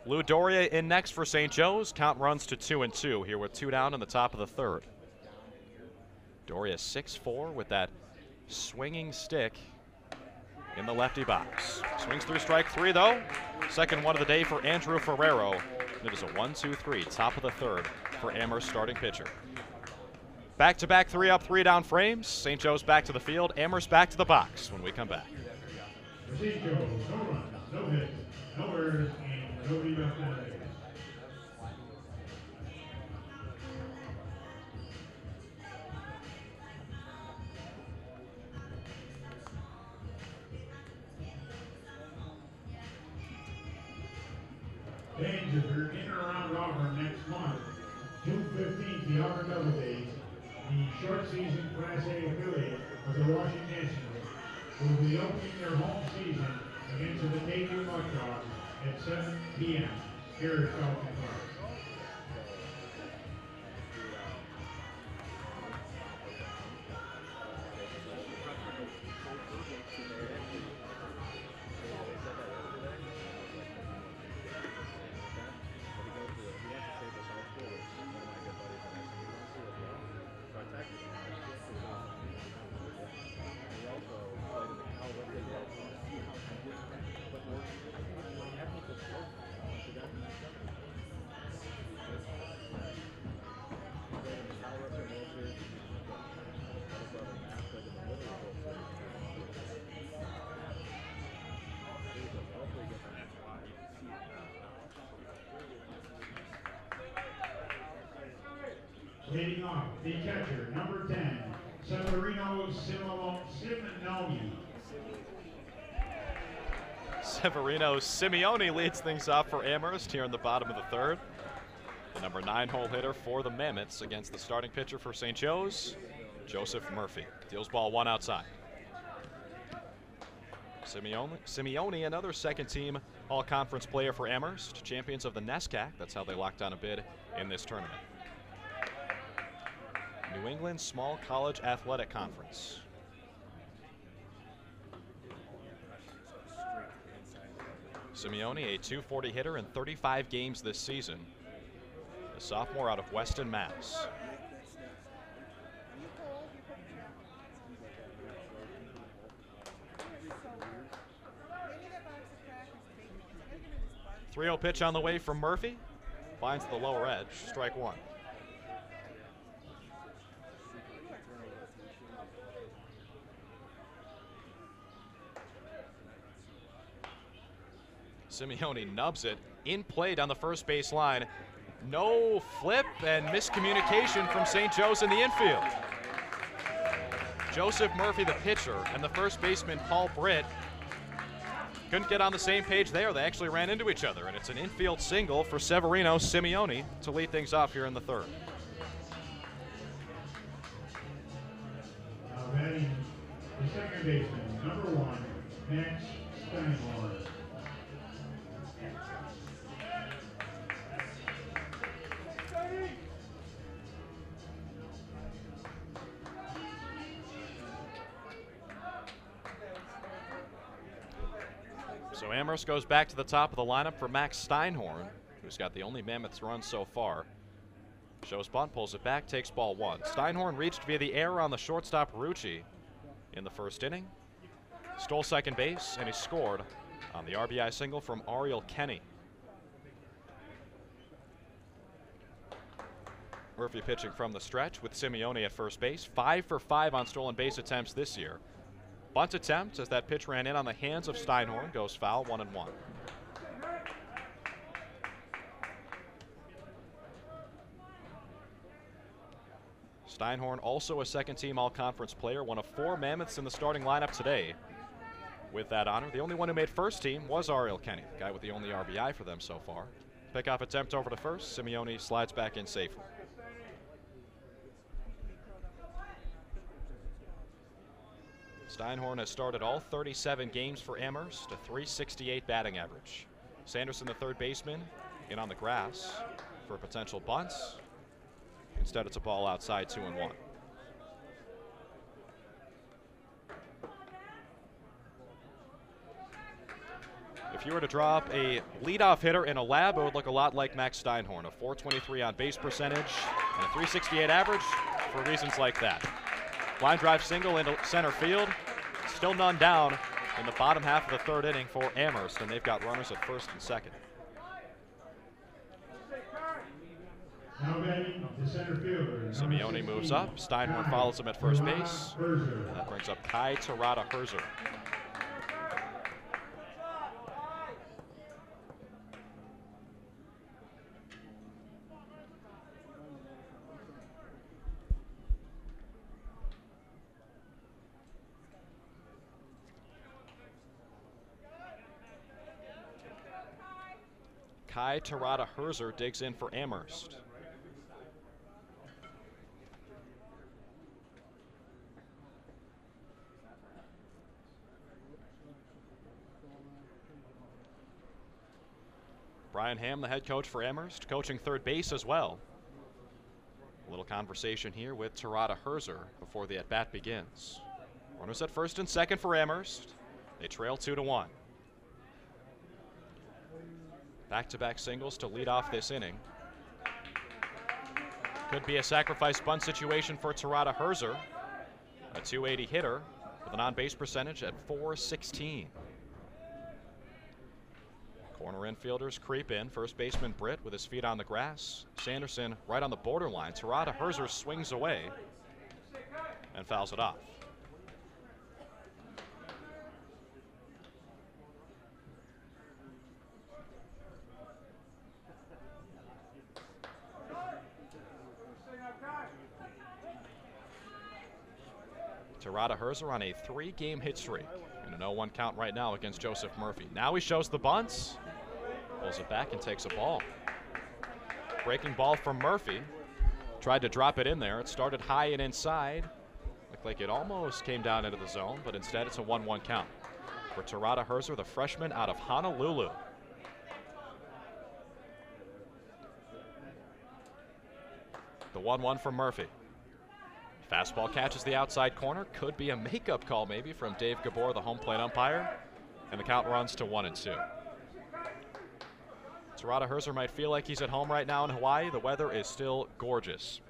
Lou Doria in next for St. Joe's. Count runs to 2-2 here with 2 down in the top of the third. Doria 6'4" with that swinging stick in the lefty box. Swings through strike 3 though. Second one of the day for Andrew Ferrero. It is a 1-2-3, top of the third for Amherst starting pitcher. Back-to-back 3 up, 3 down frames. St. Joe's back to the field. Amherst back to the box when we come back. St. Joe's, no runs, no hits, no errors, and nobody left on base. Danger, if you're in or around Auburn next month, June 15th, the Auburn Double Days, the short season Class A affiliate of the Washington Nationals will be opening their home season against the Batavia Muddogs at 7 p.m. here at Falcon Park. Leading off, the catcher, number 10, Severino Simeone. Severino Simeone leads things off for Amherst here in the bottom of the third. The number 9 hole hitter for the Mammoths against the starting pitcher for St. Joe's, Joseph Murphy. Deals ball 1 outside. Simeone, another second-team all-conference player for Amherst, champions of the NESCAC. That's how they locked down a bid in this tournament. New England Small College Athletic Conference. Simeone, a .240 hitter in 35 games this season. A sophomore out of Weston, Mass. .3-0 pitch on the way from Murphy. Finds the lower edge, strike 1. Simeone nubs it in play down the first base line. No flip and miscommunication from St. Joe's in the infield. Joseph Murphy, the pitcher, and the first baseman, Paul Britt, couldn't get on the same page there. They actually ran into each other, and it's an infield single for Severino Simeone to lead things off here in the third. Now batting the second baseman, number 1, Max Steinhorn. So Amherst goes back to the top of the lineup for Max Steinhorn, who's got the only Mammoths run so far. Shows bunt, pulls it back, takes ball 1. Steinhorn reached via the error on the shortstop Rucci in the first inning. Stole second base, and he scored on the RBI single from Ariel Kenny. Murphy pitching from the stretch with Simeone at first base. 5 for 5 on stolen base attempts this year. Bunt attempt as that pitch ran in on the hands of Steinhorn, goes foul, 1-1. Steinhorn also a second-team all-conference player, one of 4 Mammoths in the starting lineup today. With that honor, the only one who made first team was Ariel Kenny, the guy with the only RBI for them so far. Pickoff attempt over to first. Simeone slides back in safely. Steinhorn has started all 37 games for Amherst, a .368 batting average. Sanderson, the third baseman, in on the grass for a potential bunt. Instead, it's a ball outside, 2-1. If you were to drop a leadoff hitter in a lab, it would look a lot like Max Steinhorn, a 423 on base percentage and a 368 average for reasons like that. Line drive single into center field. Still none down in the bottom half of the third inning for Amherst, and they've got runners at first and second. Now batting the center fielder. Simeone moves up. Steinhorn follows him at first base. And that brings up Kai Terada Herzer. Kai Terada Herzer digs in for Amherst. Brian Ham, the head coach for Amherst, coaching third base as well. A little conversation here with Terada Herzer before the at-bat begins. Runners at first and second for Amherst. They trail 2-1. Back-to-back singles to lead off this inning. Could be a sacrifice bunt situation for Terada Herzer, a 280 hitter with an on-base percentage at .416. Corner infielders creep in. First baseman Britt with his feet on the grass. Sanderson right on the borderline. Terada Herzer swings away and fouls it off. Terada Herzer on a 3-game hit streak and an 0-1 count right now against Joseph Murphy. Now he shows the bunts, pulls it back and takes a ball. Breaking ball from Murphy. Tried to drop it in there. It started high and inside. Looked like it almost came down into the zone, but instead it's a 1-1 count for Terada Herzer, the freshman out of Honolulu. The 1-1 from Murphy. Fastball catches the outside corner. Could be a makeup call maybe from Dave Gabor, the home plate umpire. And the count runs to 1-2. Terada Herzer might feel like he's at home right now in Hawaii. The weather is still gorgeous.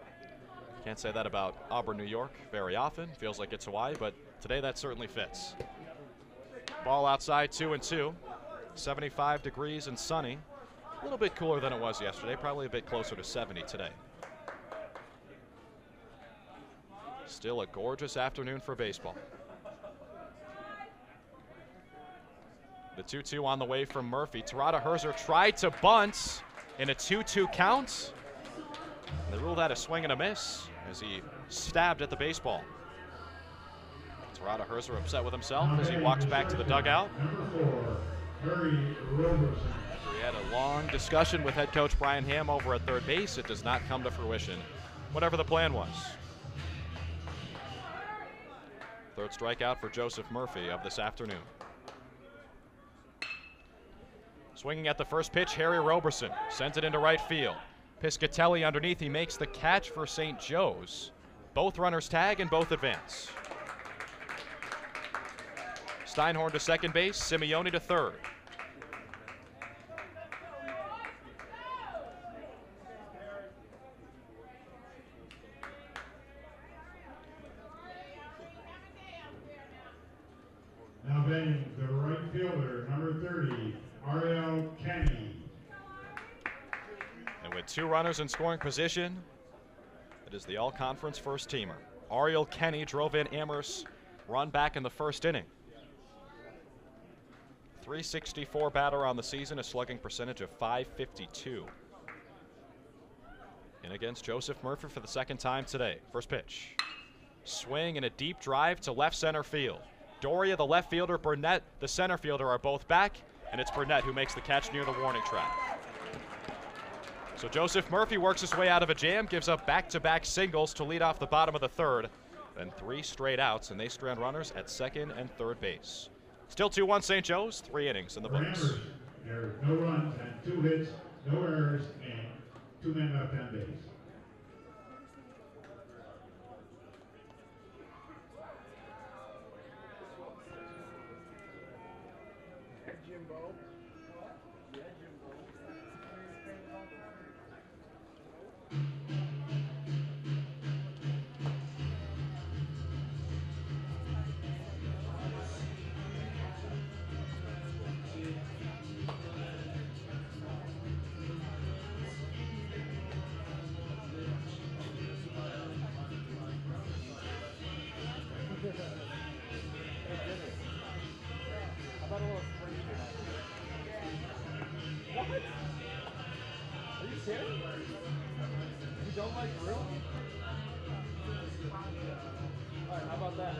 Can't say that about Auburn, New York very often. Feels like it's Hawaii, but today that certainly fits. Ball outside, 2-2. 75 degrees and sunny. A little bit cooler than it was yesterday. Probably a bit closer to 70 today. Still a gorgeous afternoon for baseball. The 2-2 on the way from Murphy. Terada Herzer tried to bunt in a 2-2 count. They rule that a swing and a miss as he stabbed at the baseball. Terada Herzer upset with himself as he walks back to the dugout. After he had a long discussion with head coach Brian Ham over at third base, it does not come to fruition, whatever the plan was. Third strikeout for Joseph Murphy of this afternoon. Swinging at the first pitch, Harry Roberson sends it into right field. Piscatelli underneath, he makes the catch for St. Joe's. Both runners tag and both advance. Steinhorn to second base, Simeone to third. Now batting the right fielder, number 30, Ariel Kenny. And with two runners in scoring position, it is the all-conference first-teamer. Ariel Kenny drove in Amherst's run back in the first inning. 364 batter on the season, a slugging percentage of .552. In against Joseph Murphy for the second time today. First pitch. Swing and a deep drive to left center field. Doria, the left fielder, Burnett, the center fielder, are both back, and it's Burnett who makes the catch near the warning track. So Joseph Murphy works his way out of a jam, gives up back-to-back singles to lead off the bottom of the third, then 3 straight outs, and they strand runners at second and third base. Still 2-1 St. Joe's, 3 innings in the books. There are no runs and 2 hits, no errors, and 2 men left on base. don't like room? Alright, how about that?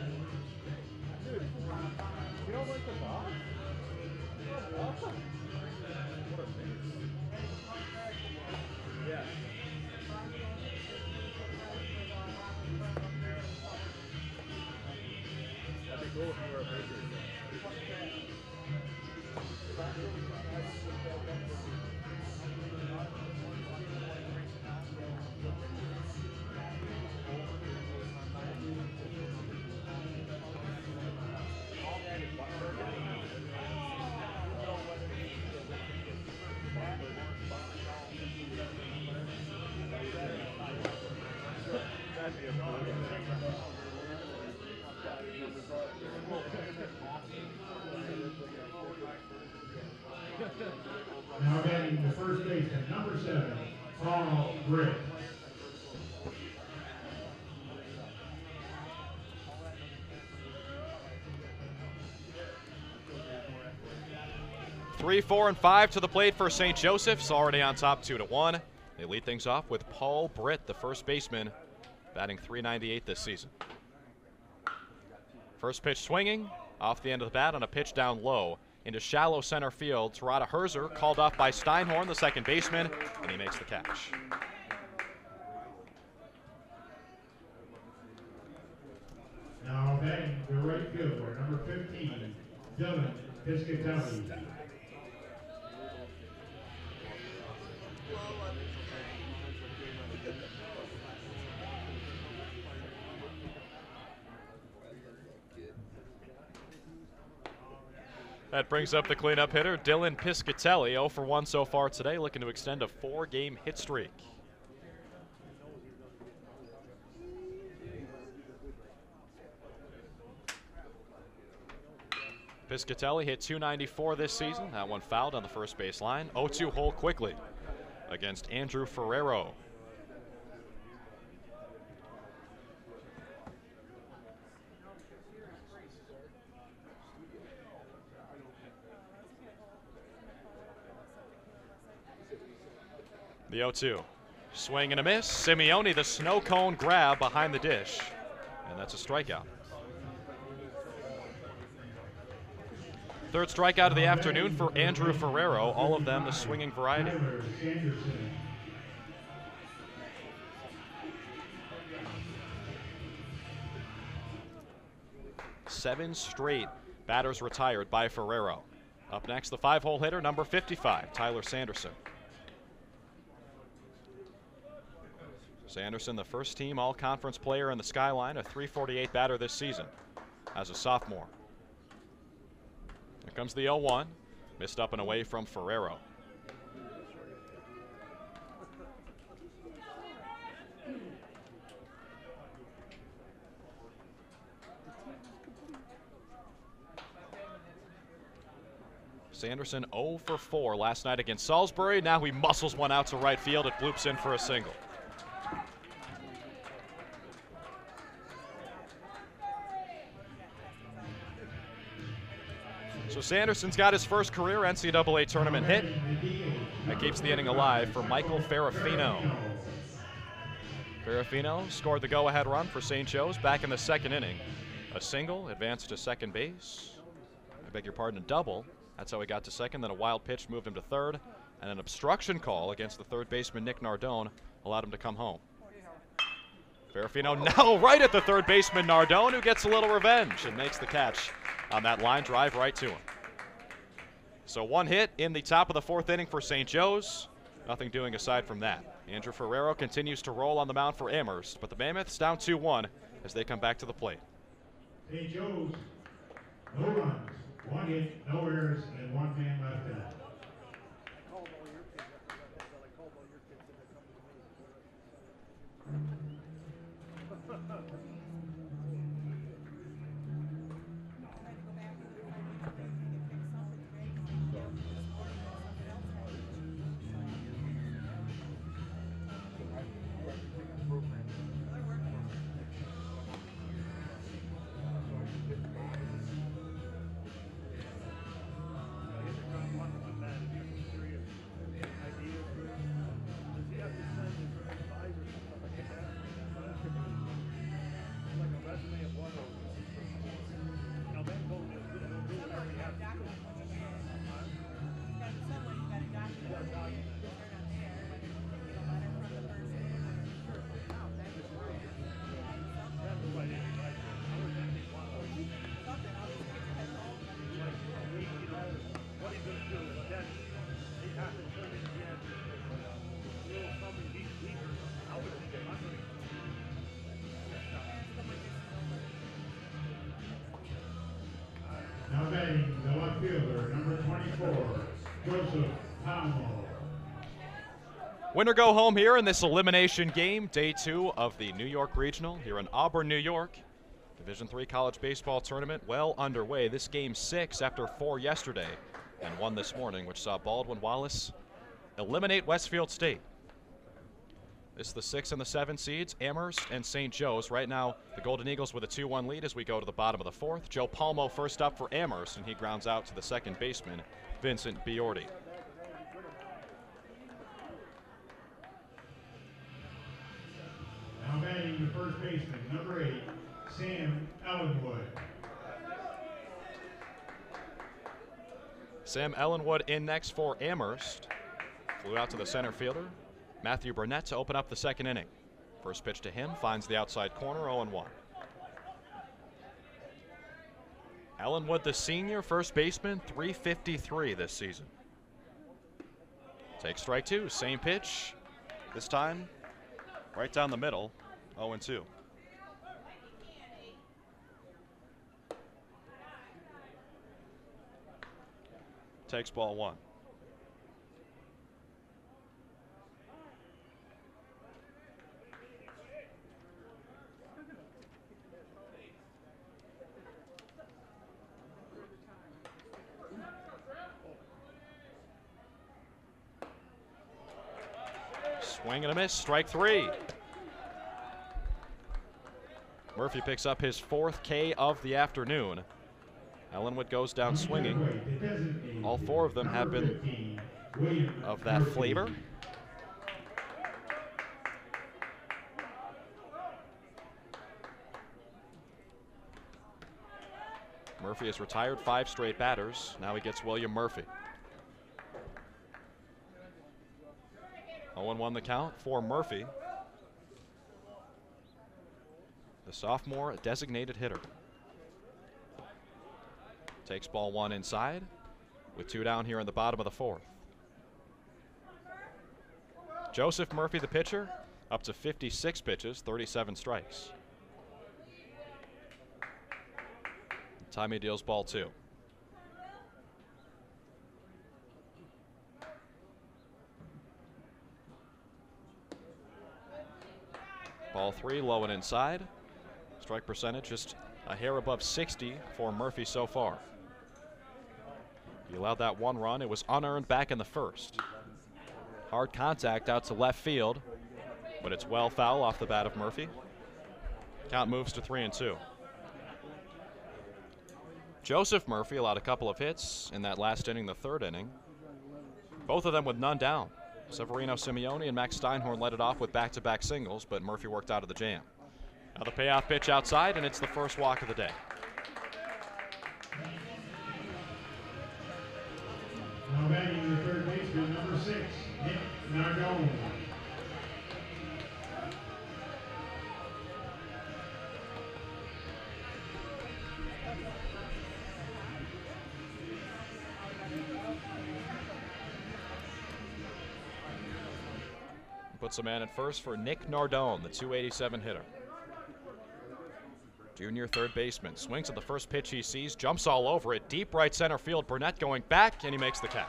Dude, you don't like the box? What a face. Yeah. That'd be cool if you were a Patriots fan. That'd be a cool Now batting the first baseman, number 7, Paul Britt. Three, 4, and 5 to the plate for St. Joseph's, already on top 2-1. They lead things off with Paul Britt, the first baseman, batting .398 this season. First pitch swinging, off the end of the bat on a pitch down low into shallow center field. Tarada Herzer called off by Steinhorn, the second baseman, and he makes the catch. Now batting the right fielder, number 15, Dylan Piscatelli. That brings up the cleanup hitter, Dylan Piscatelli, 0 for 1 so far today, looking to extend a 4-game hit streak. Piscatelli hit .294 this season. That one fouled on the first base line. 0-2 hole quickly against Andrew Ferrero. The 0-2. Swing and a miss. Simeone, the snow cone grab behind the dish. And that's a strikeout. Third strikeout of the afternoon for Andrew Ferrero. All of them the swinging variety. 7 straight batters retired by Ferrero. Up next, the 5-hole hitter, number 55, Tyler Sanderson. Sanderson, the first team all-conference player in the Skyline, a .348 batter this season as a sophomore. Here comes the 0-1, missed up and away from Ferrero. Sanderson 0 for 4 last night against Salisbury. Now he muscles one out to right field. It bloops in for a single. So Sanderson's got his first career NCAA tournament hit. That keeps the inning alive for Michael Ferrafino. Ferrafino scored the go-ahead run for St. Joe's back in the second inning. A single, advanced to second base. I beg your pardon, a double. That's how he got to second. Then a wild pitch moved him to third. And an obstruction call against the third baseman, Nick Nardone, allowed him to come home. Ferrafino now right at the third baseman, Nardone, who gets a little revenge and makes the catch on that line drive right to him. So one hit in the top of the fourth inning for St. Joe's. Nothing doing aside from that. Andrew Ferrero continues to roll on the mound for Amherst, but the Mammoths down 2-1 as they come back to the plate. St. Joe's, no runs, 1 hit, no errors, and 1 man left out. outfielder, number 24, Joseph Palmo. Winner go home here in this elimination game, day 2 of the New York Regional here in Auburn, New York. Division III college baseball tournament well underway. This game 6 after 4 yesterday and 1 this morning, which saw Baldwin Wallace eliminate Westfield State. This is the 6 and the 7 seeds, Amherst and St. Joe's. Right now, the Golden Eagles with a 2-1 lead as we go to the bottom of the 4th. Joe Palmo first up for Amherst, and he grounds out to the second baseman, Vincent Biordi. Now batting the first baseman, number 8, Sam Ellenwood. Sam Ellenwood in next for Amherst. Flew out to the center fielder, Matthew Burnett, to open up the second inning. First pitch to him, finds the outside corner, 0-1. Ellenwood, the senior first baseman, .353 this season. Takes strike 2, same pitch. This time, right down the middle, 0-2. Takes ball 1. Swing and a miss, strike 3. Murphy picks up his 4th K of the afternoon. Ellenwood goes down swinging. All 4 of them have been of that flavor. Murphy has retired 5 straight batters. Now he gets William Murphy. 0-1 the count for Murphy. The sophomore designated hitter. Takes ball 1 inside with 2 down here in the bottom of the 4th. Joseph Murphy, the pitcher, up to 56 pitches, 37 strikes. Time he deals ball 2. Ball 3, low and inside. Strike percentage just a hair above 60 for Murphy so far. He allowed that 1 run. It was unearned back in the 1st. Hard contact out to left field, but it's well foul off the bat of Murphy. Count moves to 3-2. Joseph Murphy allowed a couple of hits in that last inning, the 3rd inning. Both of them with none down. Severino Simeone and Max Steinhorn led it off with back-to-back singles, but Murphy worked out of the jam. Now the payoff pitch outside, and it's the first walk of the day. Now batting the third baseman, number 6, Nick Nardone. Puts a man at first for Nick Nardone, the .287 hitter. Junior third baseman swings at the first pitch he sees, jumps all over it, deep right center field. Burnett going back, and he makes the catch.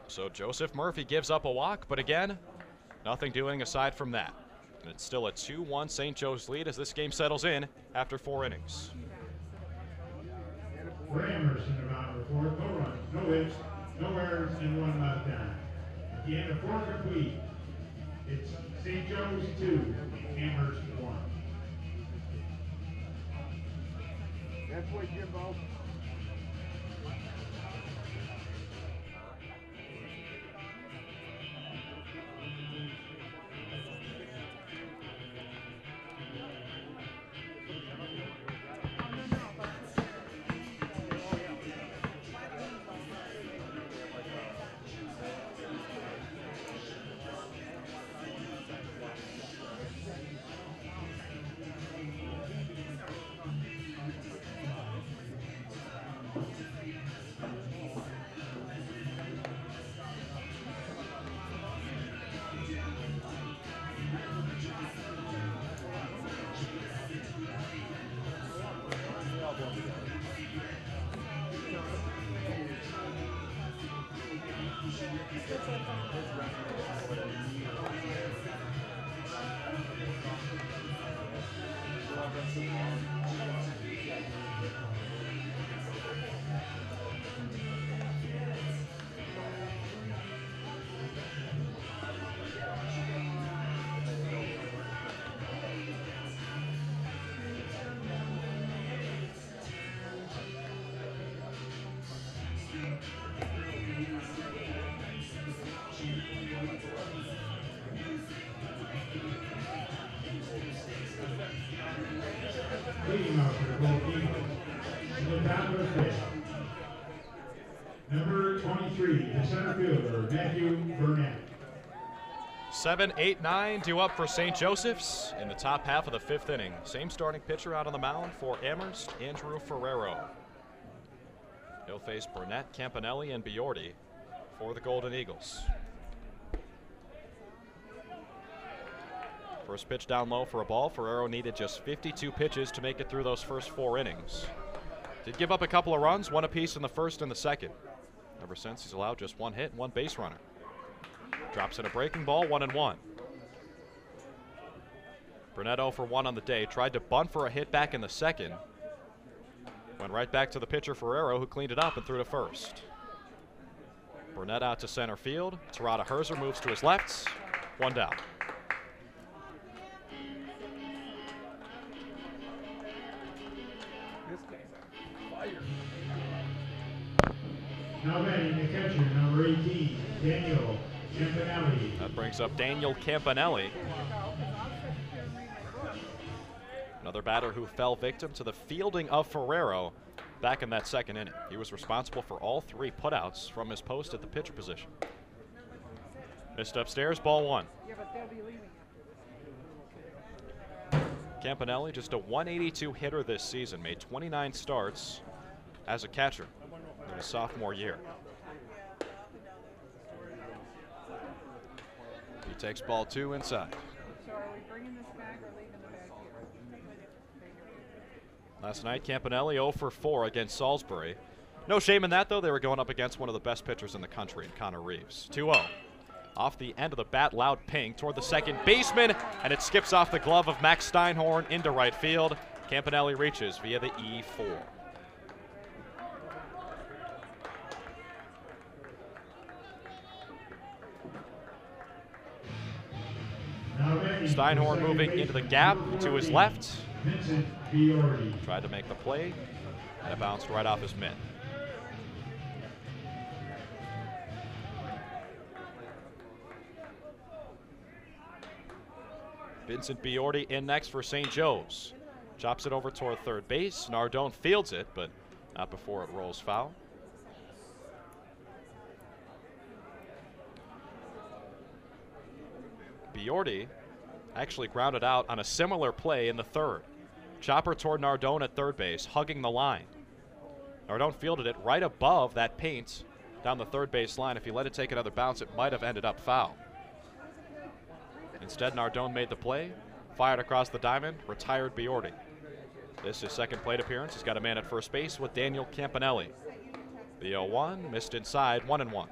So Joseph Murphy gives up a walk, but again, nothing doing aside from that. And it's still a 2-1 St. Joe's lead as this game settles in after 4 innings. For Amherst in the bottom of the 4th, no runs, no hits, no errors, and 1 left down. At the end of 4 complete, it's St. Joe's 2, Amherst 1. That's what Jimbo. Leading off for the Golden Eagles, in the top of the fifth, number 23, the center fielder, Matthew Burnett. 7, 8, 9 due up for St. Joseph's in the top half of the fifth inning. Same starting pitcher out on the mound for Amherst, Andrew Ferrero. He'll face Burnett, Campanelli, and Biordi for the Golden Eagles. First pitch down low for a ball. Ferrero needed just 52 pitches to make it through those first 4 innings. Did give up a couple of runs, one apiece in the first and the second. Ever since, he's allowed just 1 hit and 1 base runner. Drops in a breaking ball, 1-1. Burnett 0 for 1 on the day. Tried to bunt for a hit back in the second. Went right back to the pitcher Ferrero, who cleaned it up and threw to first. Burnett out to center field. Terada Herzer moves to his left. 1 down. Now batting the catcher, number 18, Daniel Campanelli. That brings up Daniel Campanelli. Another batter who fell victim to the fielding of Ferrero back in that second inning. He was responsible for all 3 putouts from his post at the pitcher position. Missed upstairs, ball 1. Campanelli, just a 182 hitter this season, made 29 starts as a catcher in his sophomore year. He takes ball 2 inside. So are we bringing this back or leaving the bag here? Last night, Campanelli 0 for 4 against Salisbury. No shame in that, though. They were going up against one of the best pitchers in the country, Connor Reeves. 2-0. Off the end of the bat, loud ping toward the second baseman, and it skips off the glove of Max Steinhorn into right field. Campanelli reaches via the E4. Steinhorn moving into the gap to his left. Tried to make the play, and it bounced right off his mitt. Vincent Biordi in next for St. Joe's. Chops it over toward third base. Nardone fields it, but not before it rolls foul. Biordi actually grounded out on a similar play in the third. Chopper toward Nardone at third base, hugging the line. Nardone fielded it right above that paint down the third base line. If he let it take another bounce, it might have ended up foul. Instead, Nardone made the play, fired across the diamond, retired Biordi. This is his second plate appearance. He's got a man at first base with Daniel Campanelli. The 0-1, missed inside, 1-1.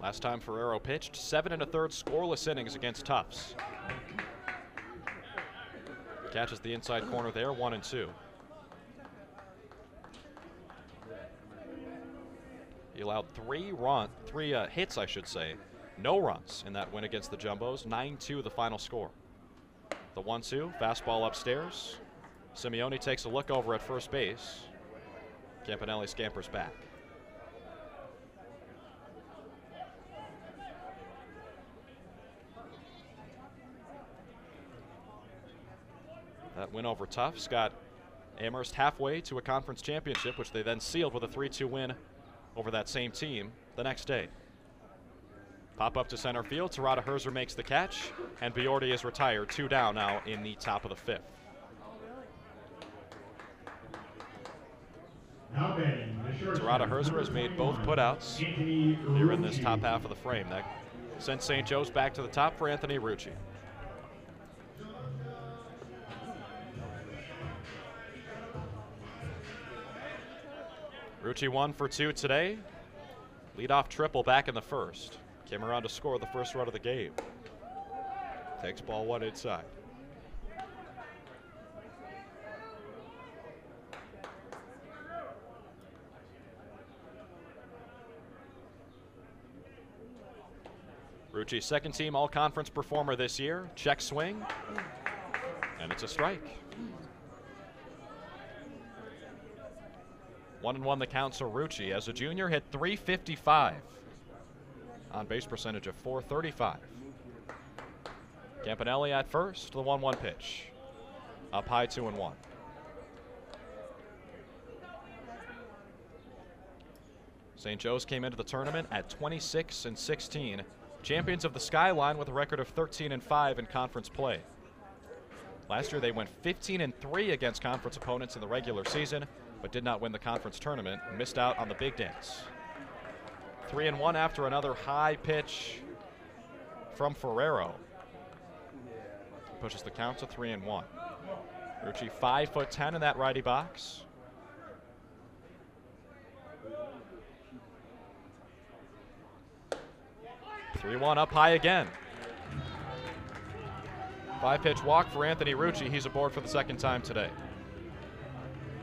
Last time Ferrero pitched, 7 1/3 scoreless innings against Tufts. Catches the inside corner there, 1-2. He allowed 3 hits, I should say. No runs in that win against the Jumbos. 9-2 the final score. The 1-2, fastball upstairs. Simeone takes a look over at first base. Campanelli scampers back. That win over Tufts got Amherst halfway to a conference championship, which they then sealed with a 3-2 win over that same team the next day. Pop up to center field. Terada Herzer makes the catch, and Biordi is retired. 2 down now in the top of the 5th. Terada Herzer has made both putouts here in this top half of the frame. That sent St. Joe's back to the top for Anthony Rucci. Rucci 1 for 2 today. Leadoff triple back in the first. Came around to score the first run of the game. Takes ball 1 inside. Rucci's second team all-conference performer this year. Check swing. And it's a strike. 1-1 the count, so Rucci, as a junior, hit .355. On base percentage of .435. Campanelli at first, the 1-1 pitch. Up high, 2-1. St. Joe's came into the tournament at 26-16. Champions of the Skyline with a record of 13-5 in conference play. Last year they went 15-3 against conference opponents in the regular season, but did not win the conference tournament and missed out on the big dance. 3-1 after another high pitch from Ferrero. Pushes the count to 3-1. Rucci 5'10" in that righty box. Three-1 up high again. 5-pitch walk for Anthony Rucci. He's aboard for the second time today.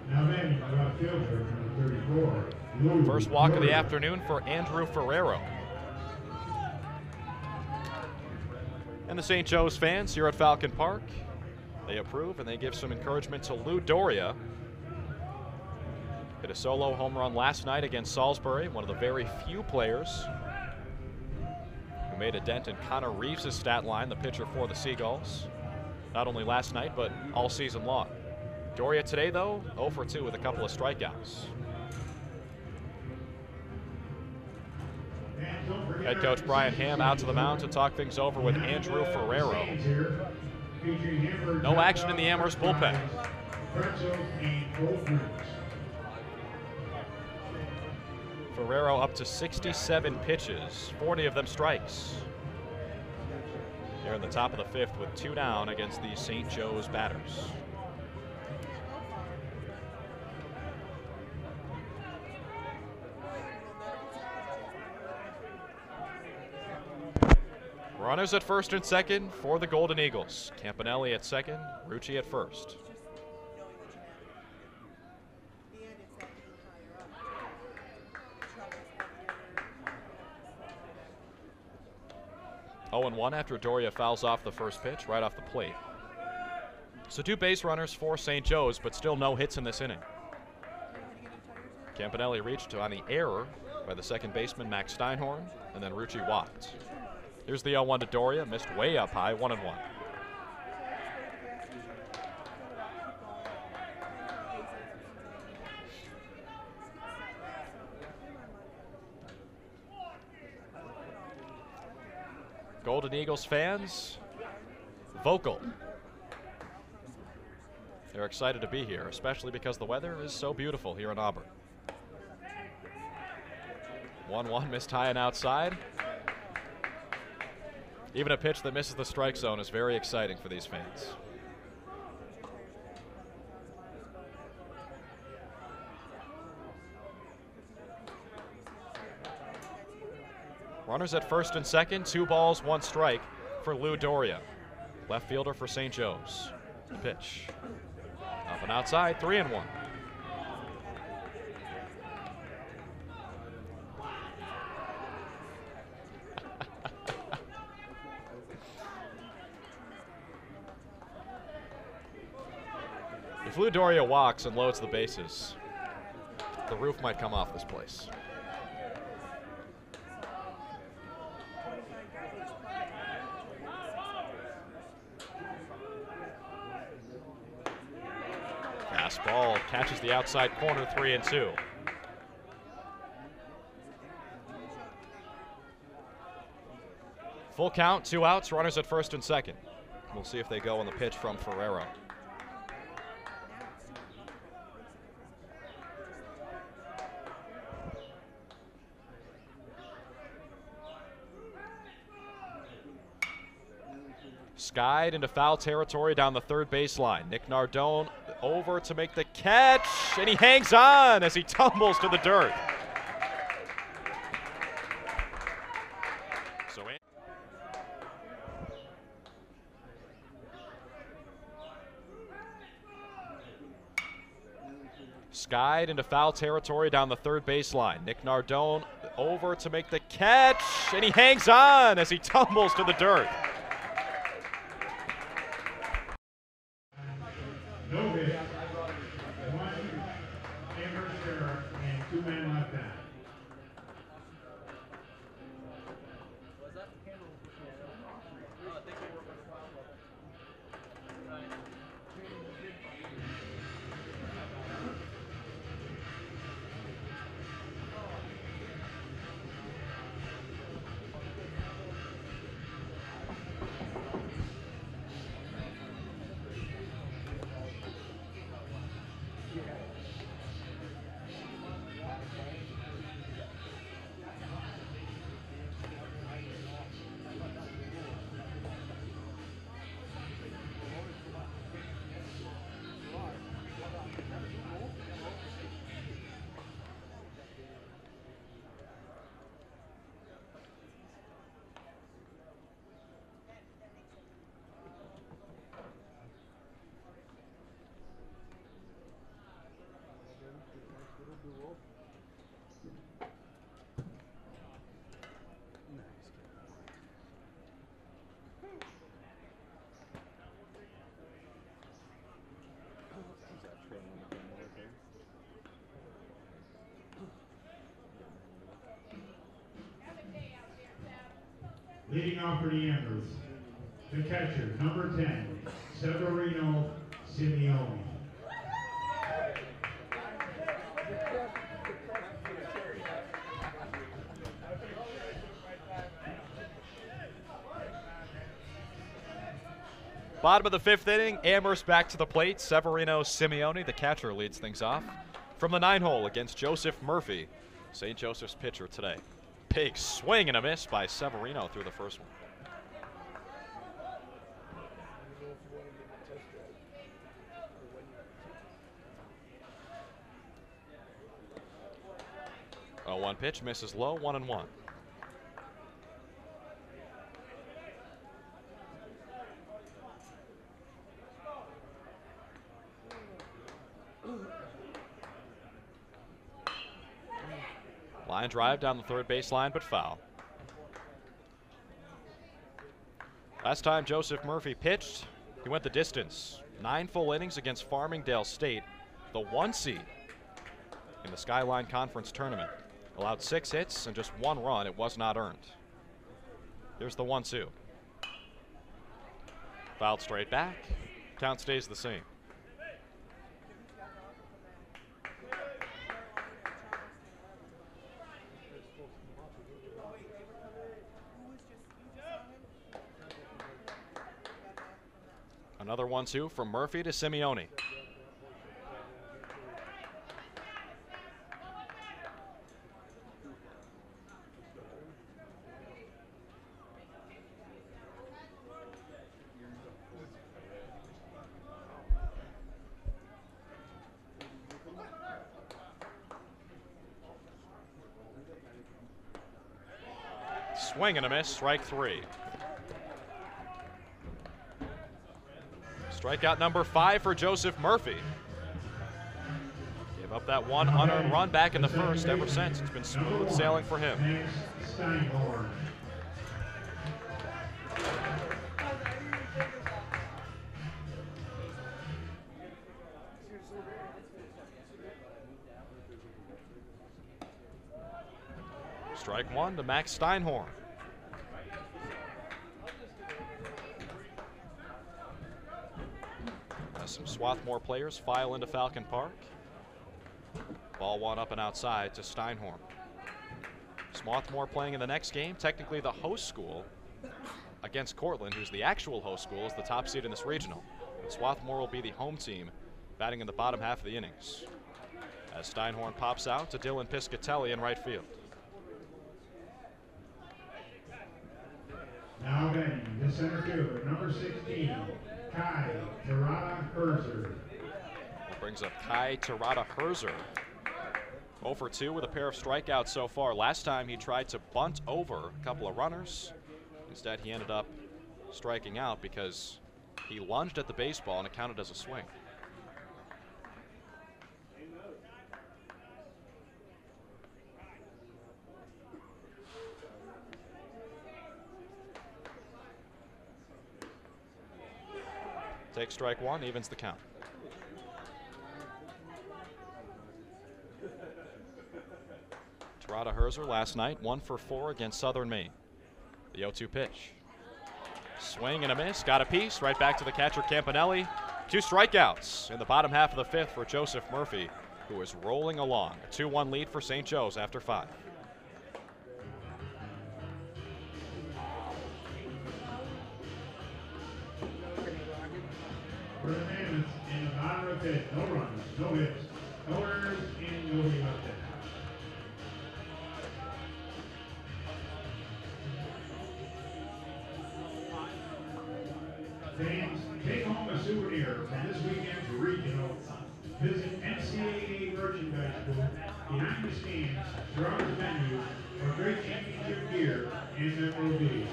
Now then, fielder, number 34. First walk of the afternoon for Andrew Ferrero. And the St. Joe's fans here at Falcon Park, they approve and they give some encouragement to Lou Doria. Hit a solo home run last night against Salisbury, one of the very few players who made a dent in Connor Reeves' stat line, the pitcher for the Seagulls. Not only last night, but all season long. Doria today, though, 0 for 2 with a couple of strikeouts. Head coach Brian Ham out to the mound to talk things over with Andrew Ferrero. No action in the Amherst bullpen. Ferrero up to 67 pitches, 40 of them strikes. Here in the top of the fifth with 2 down against the St. Joe's batters. Runners at first and second for the Golden Eagles. Campanelli at second, Rucci at first. Oh and 1 after Doria fouls off the first pitch right off the plate. So 2 base runners for St. Joe's, but still no hits in this inning. Campanelli reached on the error by the second baseman Max Steinhorn, and then Rucci walked. Here's the 0-1 to Doria, missed way up high, 1-1. Golden Eagles fans, vocal. They're excited to be here, especially because the weather is so beautiful here in Auburn. 1-1 missed high and outside. Even a pitch that misses the strike zone is very exciting for these fans. Runners at first and second, 2 balls, 1 strike for Lou Doria. Left fielder for St. Joe's. The pitch. Up and outside, 3-1. If Lou Doria walks and loads the bases, the roof might come off this place. Fastball catches the outside corner, 3-2. Full count, 2 outs, runners at first and second. We'll see if they go on the pitch from Ferrero. Skied into foul territory down the third baseline. Nick Nardone over to make the catch, and he hangs on as he tumbles to the dirt. So skied into foul territory down the third baseline. Nick Nardone over to make the catch, and he hangs on as he tumbles to the dirt. No hit, one Amherst error, and 2 men left out. Leading off for the Amherst, the catcher, number 10, Severino Simeone. Bottom of the 5th inning, Amherst back to the plate. Severino Simeone, the catcher, leads things off. From the 9-hole against Joseph Murphy, St. Joseph's pitcher today. Big swing and a miss by Severino through the first one. Oh, 1 pitch, misses low, 1-1. Line drive down the third baseline, but foul. Last time Joseph Murphy pitched, he went the distance. 9 full innings against Farmingdale State, the 1 seed in the Skyline Conference Tournament. Allowed 6 hits and just 1 run. It was not earned. Here's the 1-2. Fouled straight back. Count stays the same. Another 1-2 from Murphy to Simeone. Swing and a miss, strike 3. Strikeout number 5 for Joseph Murphy. Gave up that 1 unearned run back in the first. Ever since, it's been smooth sailing for him. Strike 1 to Max Steinhorn. Some Swarthmore players file into Falcon Park. Ball 1 up and outside to Steinhorn. Swarthmore playing in the next game, technically the host school against Cortland, who's the actual host school, is the top seed in this regional. But Swarthmore will be the home team, batting in the bottom half of the innings. As Steinhorn pops out to Dylan Piscatelli in right field. Now batting the center fielder, number 16, Kai Terada Herzer. brings up Kai Terada Herzer. 0 for 2 with a pair of strikeouts so far. Last time he tried to bunt over a couple of runners. Instead, he ended up striking out because he lunged at the baseball and it counted as a swing. Take strike one, evens the count. Terada Herzer last night, 1 for 4 against Southern Maine. The 0-2 pitch. Swing and a miss, got a piece, right back to the catcher Campanelli. 2 strikeouts in the bottom half of the 5th for Joseph Murphy, who is rolling along. A 2-1 lead for St. Joe's after 5. For the Mammoths in the bottom of the 5th, no runs, no hits, no errors, and nobody left out. Fans, take home a souvenir from this weekend's regional. Visit NCAA merchandise booth behind the stands throughout the venue for great championship gear and memorabilia.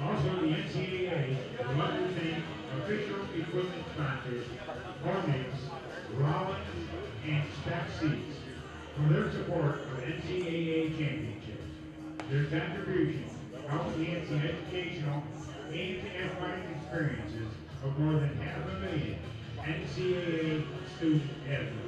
Also, the NCAA would like to thank official equipment sponsors, Hornets, Rollins, and Spec Seats for their support of NCAA championships. Their contributions help enhance the educational and athletic experiences of more than 500,000 NCAA student athletes.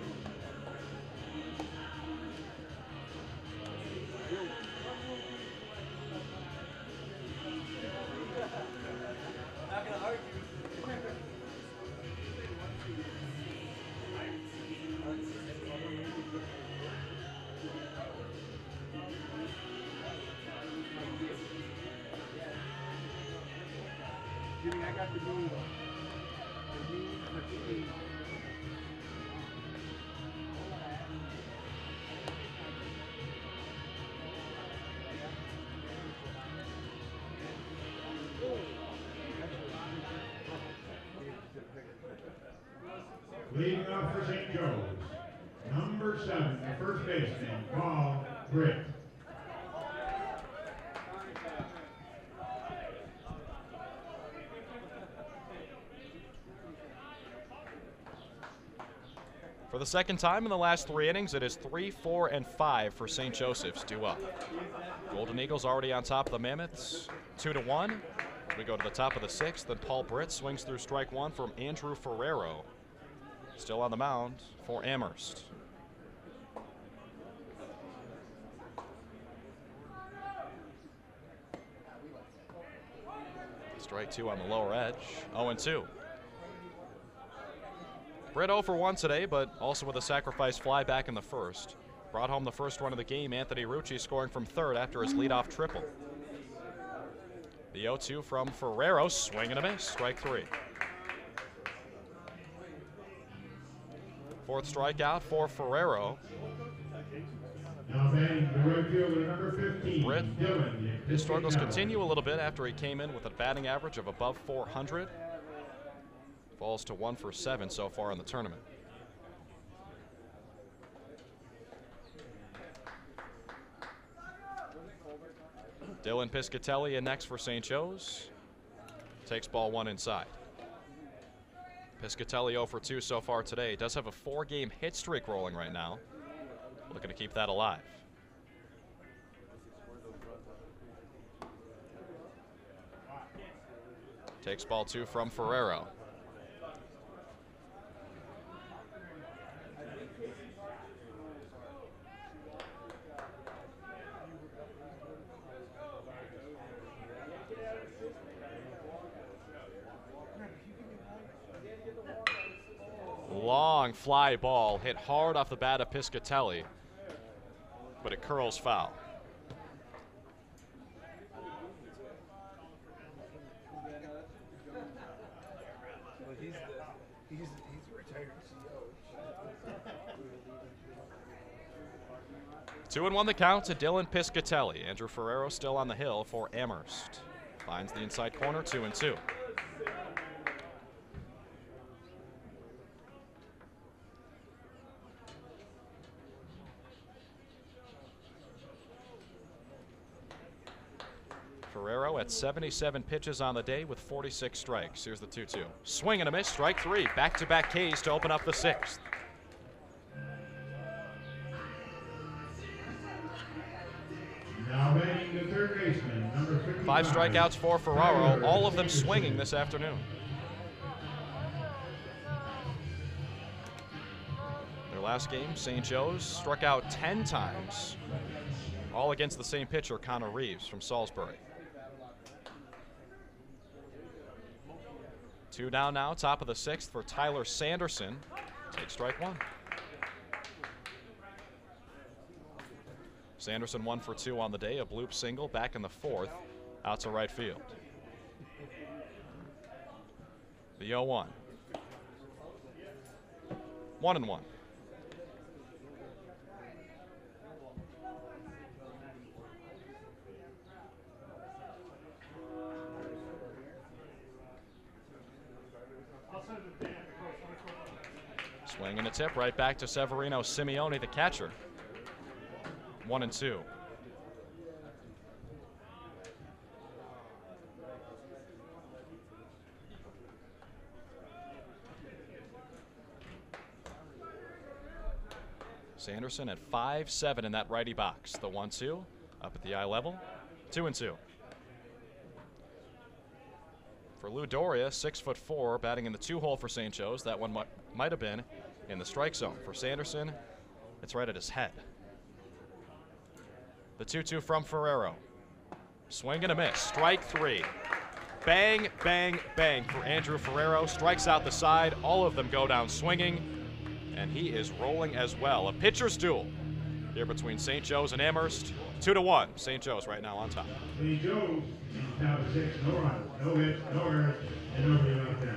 I got the knee. Leading off for St. Joe's, number 7, the first baseman, Paul Britt. For the second time in the last 3 innings, it is 3, 4, and 5 for St. Joseph's due up. Golden Eagles already on top of the Mammoths, 2-1. We go to the top of the 6th, then Paul Britt swings through strike 1 from Andrew Ferrero. Still on the mound for Amherst. Strike 2 on the lower edge, 0-2. Britt 0 for 1 today, but also with a sacrifice fly back in the first. Brought home the first run of the game, Anthony Rucci scoring from third after his leadoff triple. The 0-2 from Ferrero, swing and a miss, strike 3. Fourth strikeout for Ferrero. Now batting the right fielder, number 15, Britt, Dylan. his struggles continue a little bit after he came in with a batting average of above 400. Falls to 1 for 7 so far in the tournament. Dylan Piscatelli in next for St. Joe's. Takes ball 1 inside. Piscatelli 0 for 2 so far today. Does have a 4-game hit streak rolling right now. Looking to keep that alive. Takes ball 2 from Ferrero. Long fly ball hit hard off the bat of Piscatelli, but it curls foul. Well, he's retired CEO. 2-1 the count to Dylan Piscatelli. Andrew Ferrero still on the hill for Amherst. Finds the inside corner, 2-2. Ferrero at 77 pitches on the day with 46 strikes. Here's the 2-2. Swing and a miss, strike three. Back-to-back Ks to open up the sixth. Now batting the third baseman, number 55. 5 strikeouts for Ferrero, all of them swinging this afternoon. Their last game, St. Joe's, struck out 10 times, all against the same pitcher, Connor Reeves from Salisbury. 2 down now, top of the sixth for Tyler Sanderson. Take strike one. Sanderson 1 for 2 on the day, a bloop single back in the fourth, out to right field. The 0-1. 1-1. Swing and a tip right back to Severino Simeone, the catcher. 1-2. Sanderson at 5'7" in that righty box. The 1-2 up at the eye level. 2-2. For Lou Doria, 6'4", batting in the 2-hole for St. Joe's. That one might have been in the strike zone. For Sanderson, it's right at his head. The 2-2 from Ferrero. Swing and a miss. Strike three. Bang, bang, bang for Andrew Ferrero. Strikes out the side. All of them go down swinging. And he is rolling as well. A pitcher's duel here between St. Joe's and Amherst. 2-1. St. Joe's right now on top. St. Joe's now 6, no runs, no hits, no errors, and nobody left out.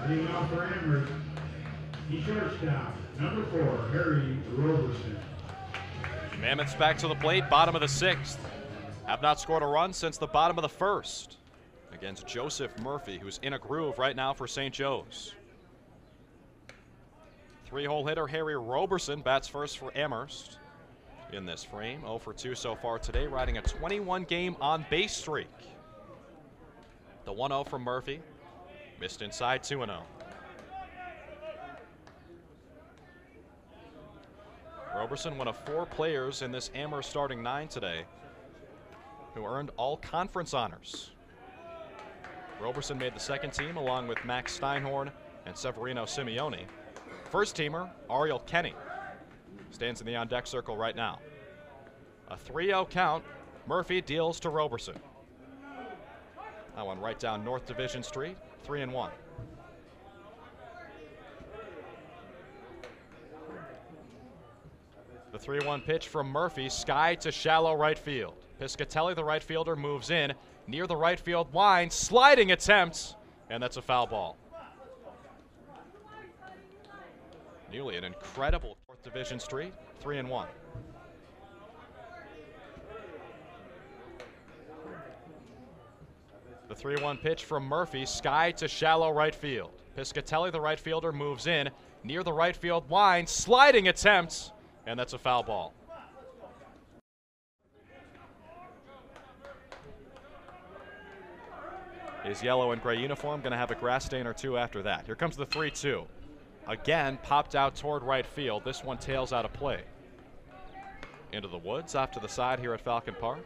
Leading off for Amherst, the shortstop, number 4, Harry Roberson. Mammoths back to the plate, bottom of the sixth. Have not scored a run since the bottom of the first against Joseph Murphy, who's in a groove right now for St. Joe's. 3-hole hitter Harry Roberson bats first for Amherst in this frame. 0 for 2 so far today, riding a 21-game on-base streak. The 1-0 from Murphy. Missed inside, 2-0. Roberson, one of 4 players in this Amherst starting 9 today who earned all conference honors. Roberson made the second team along with Max Steinhorn and Severino Simeone. First teamer, Ariel Kenny, stands in the on-deck circle right now. A 3-0 count. Murphy deals to Roberson. That one right down North Division Street. 3-1. The 3-1 pitch from Murphy, sky to shallow right field. Piscatelli, the right fielder, moves in near the right field line, sliding attempt, and that's a foul ball. Nearly an incredible North Division Street. 3-1. The 3-1 pitch from Murphy, sky to shallow right field. Piscatelli, the right fielder, moves in near the right field line, sliding attempt, and that's a foul ball. His yellow and gray uniform going to have a grass stain or two after that. Here comes the 3-2. again popped out toward right field. This one tails out of play. Into the woods, off to the side here at Falcon Park.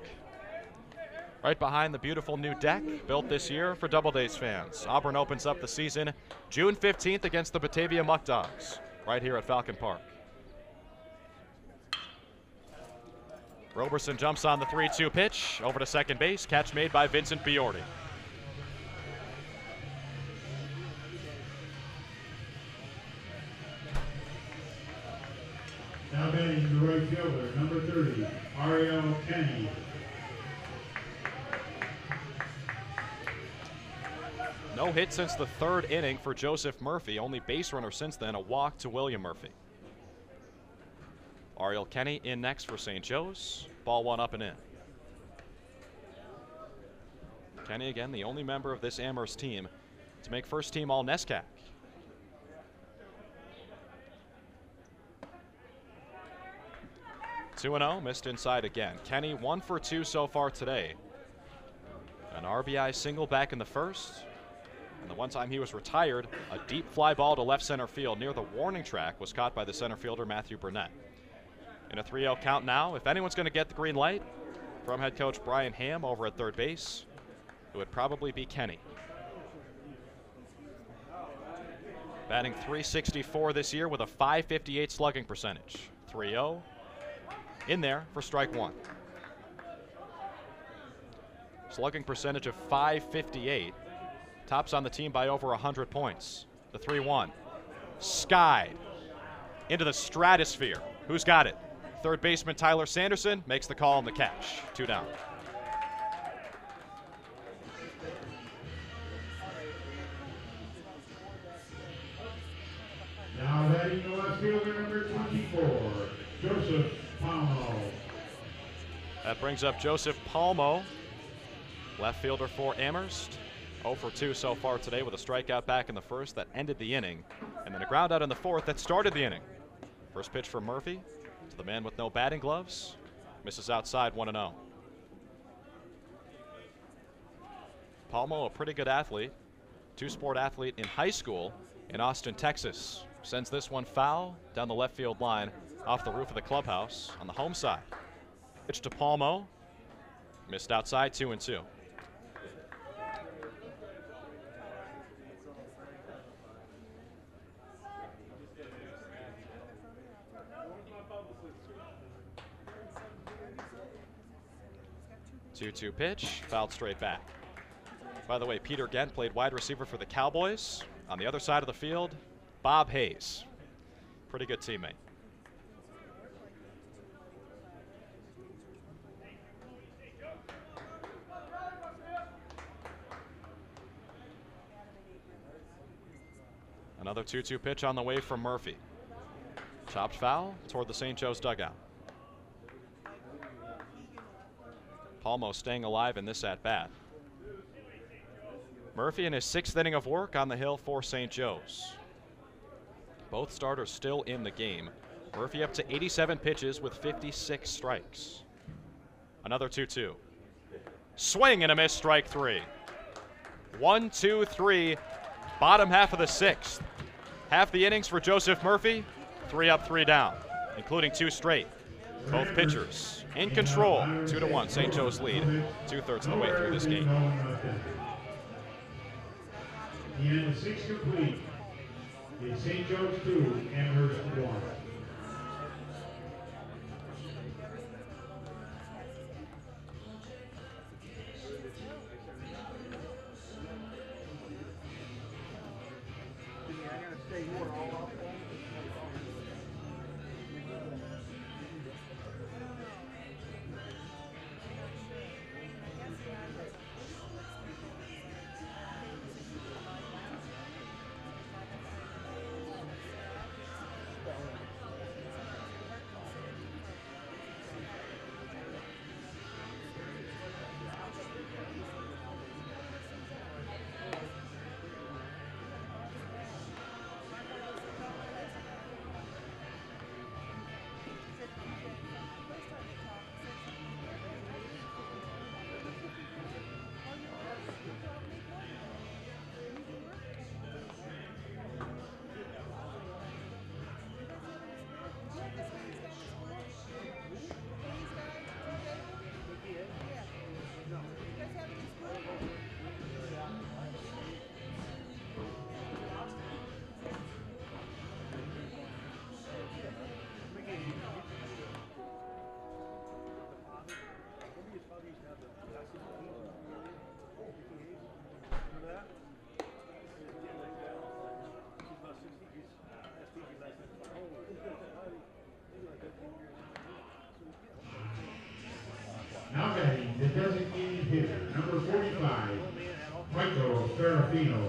Right behind the beautiful new deck built this year for Doubledays fans. Auburn opens up the season June 15th against the Batavia Muck Dogs right here at Falcon Park. Roberson jumps on the 3-2 pitch over to second base. Catch made by Vincent Biordi. Now batting the right fielder, number 30, Ariel Kenny. No hit since the third inning for Joseph Murphy. Only base runner since then, a walk to William Murphy. Ariel Kenny in next for St. Joe's. Ball one up and in. Kenny again, the only member of this Amherst team to make first team all NESCAC. Two 2-0, missed inside again. Kenny 1 for 2 so far today. An RBI single back in the first. And the one time he was retired, a deep fly ball to left center field near the warning track was caught by the center fielder Matthew Burnett. In a 3-0 count now, if anyone's going to get the green light from head coach Brian Ham over at third base, it would probably be Kenny. Batting .364 this year with a .558 slugging percentage. 3-0 in there for strike one. Slugging percentage of .558. Tops on the team by over 100 points. The 3-1. Skied into the stratosphere. Who's got it? Third baseman Tyler Sanderson makes the call on the catch. 2 down. Now batting the left fielder, number 24, Joseph Palmo. That brings up Joseph Palmo, left fielder for Amherst. 0 for 2 so far today with a strikeout back in the first that ended the inning, and then a ground out in the fourth that started the inning. First pitch from Murphy to the man with no batting gloves. Misses outside, 1-0. Palmo, a pretty good athlete, two-sport athlete in high school in Austin, Texas. Sends this one foul down the left field line off the roof of the clubhouse on the home side. Pitch to Palmo. Missed outside, 2-2. Two-two pitch, fouled straight back. By the way, Peter Gent played wide receiver for the Cowboys. On the other side of the field, Bob Hayes. Pretty good teammate. Another 2-2 pitch on the way from Murphy. Chopped foul toward the St. Joe's dugout. Palmo staying alive in this at-bat. Murphy in his 6th inning of work on the hill for St. Joe's. Both starters still in the game. Murphy up to 87 pitches with 56 strikes. Another 2-2. Swing and a miss, strike 3. 1, 2, 3, bottom half of the 6th. Half the innings for Joseph Murphy, 3 up, 3 down, including 2 straight. Both pitchers in control, 2-1, St. Joe's lead, 2/3 of the way through this game. And the 6th complete. It's St. Joe's 2, Amherst 1. number 45, Michael Ferrafino.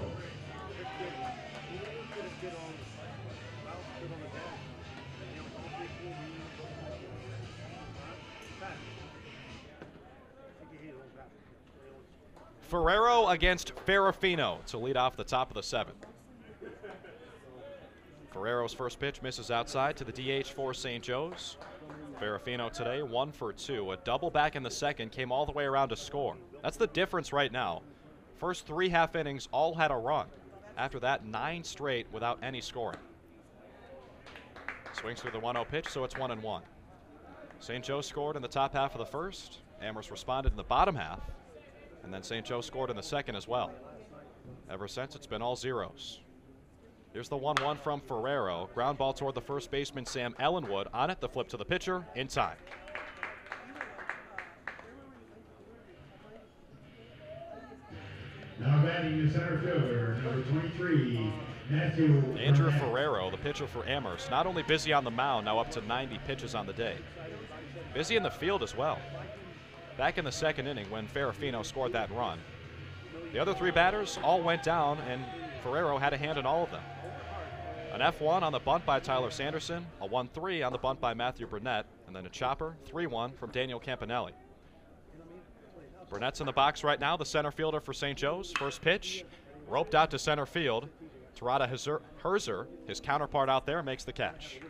Ferrero against Ferrafino to lead off the top of the 7th. Ferrero's first pitch misses outside to the DH for St. Joe's. Ferrafino today 1 for 2. A double back in the second, came all the way around to score. That's the difference right now. First 3 half innings all had a run. After that, 9 straight without any scoring. Swings through the 1-0 pitch, so it's 1-1. St. Joe scored in the top half of the first. Amherst responded in the bottom half. And then St. Joe scored in the second as well. Ever since, it's been all zeros. Here's the 1-1 from Ferrero. Ground ball toward the first baseman, Sam Ellenwood. On it, the flip to the pitcher, in time. Now batting the center fielder, number 23, Matthew Andrew Burnett. Ferrero, the pitcher for Amherst, not only busy on the mound, now up to 90 pitches on the day. Busy in the field as well. Back in the second inning when Ferrafino scored that run. The other 3 batters all went down, and Ferrero had a hand in all of them. An F1 on the bunt by Tyler Sanderson, a 1-3 on the bunt by Matthew Burnett, and then a chopper, 3-1 from Daniel Campanelli. Burnett's in the box right now, the center fielder for St. Joe's. First pitch, roped out to center field. Tarada Herzer, his counterpart out there, makes the catch.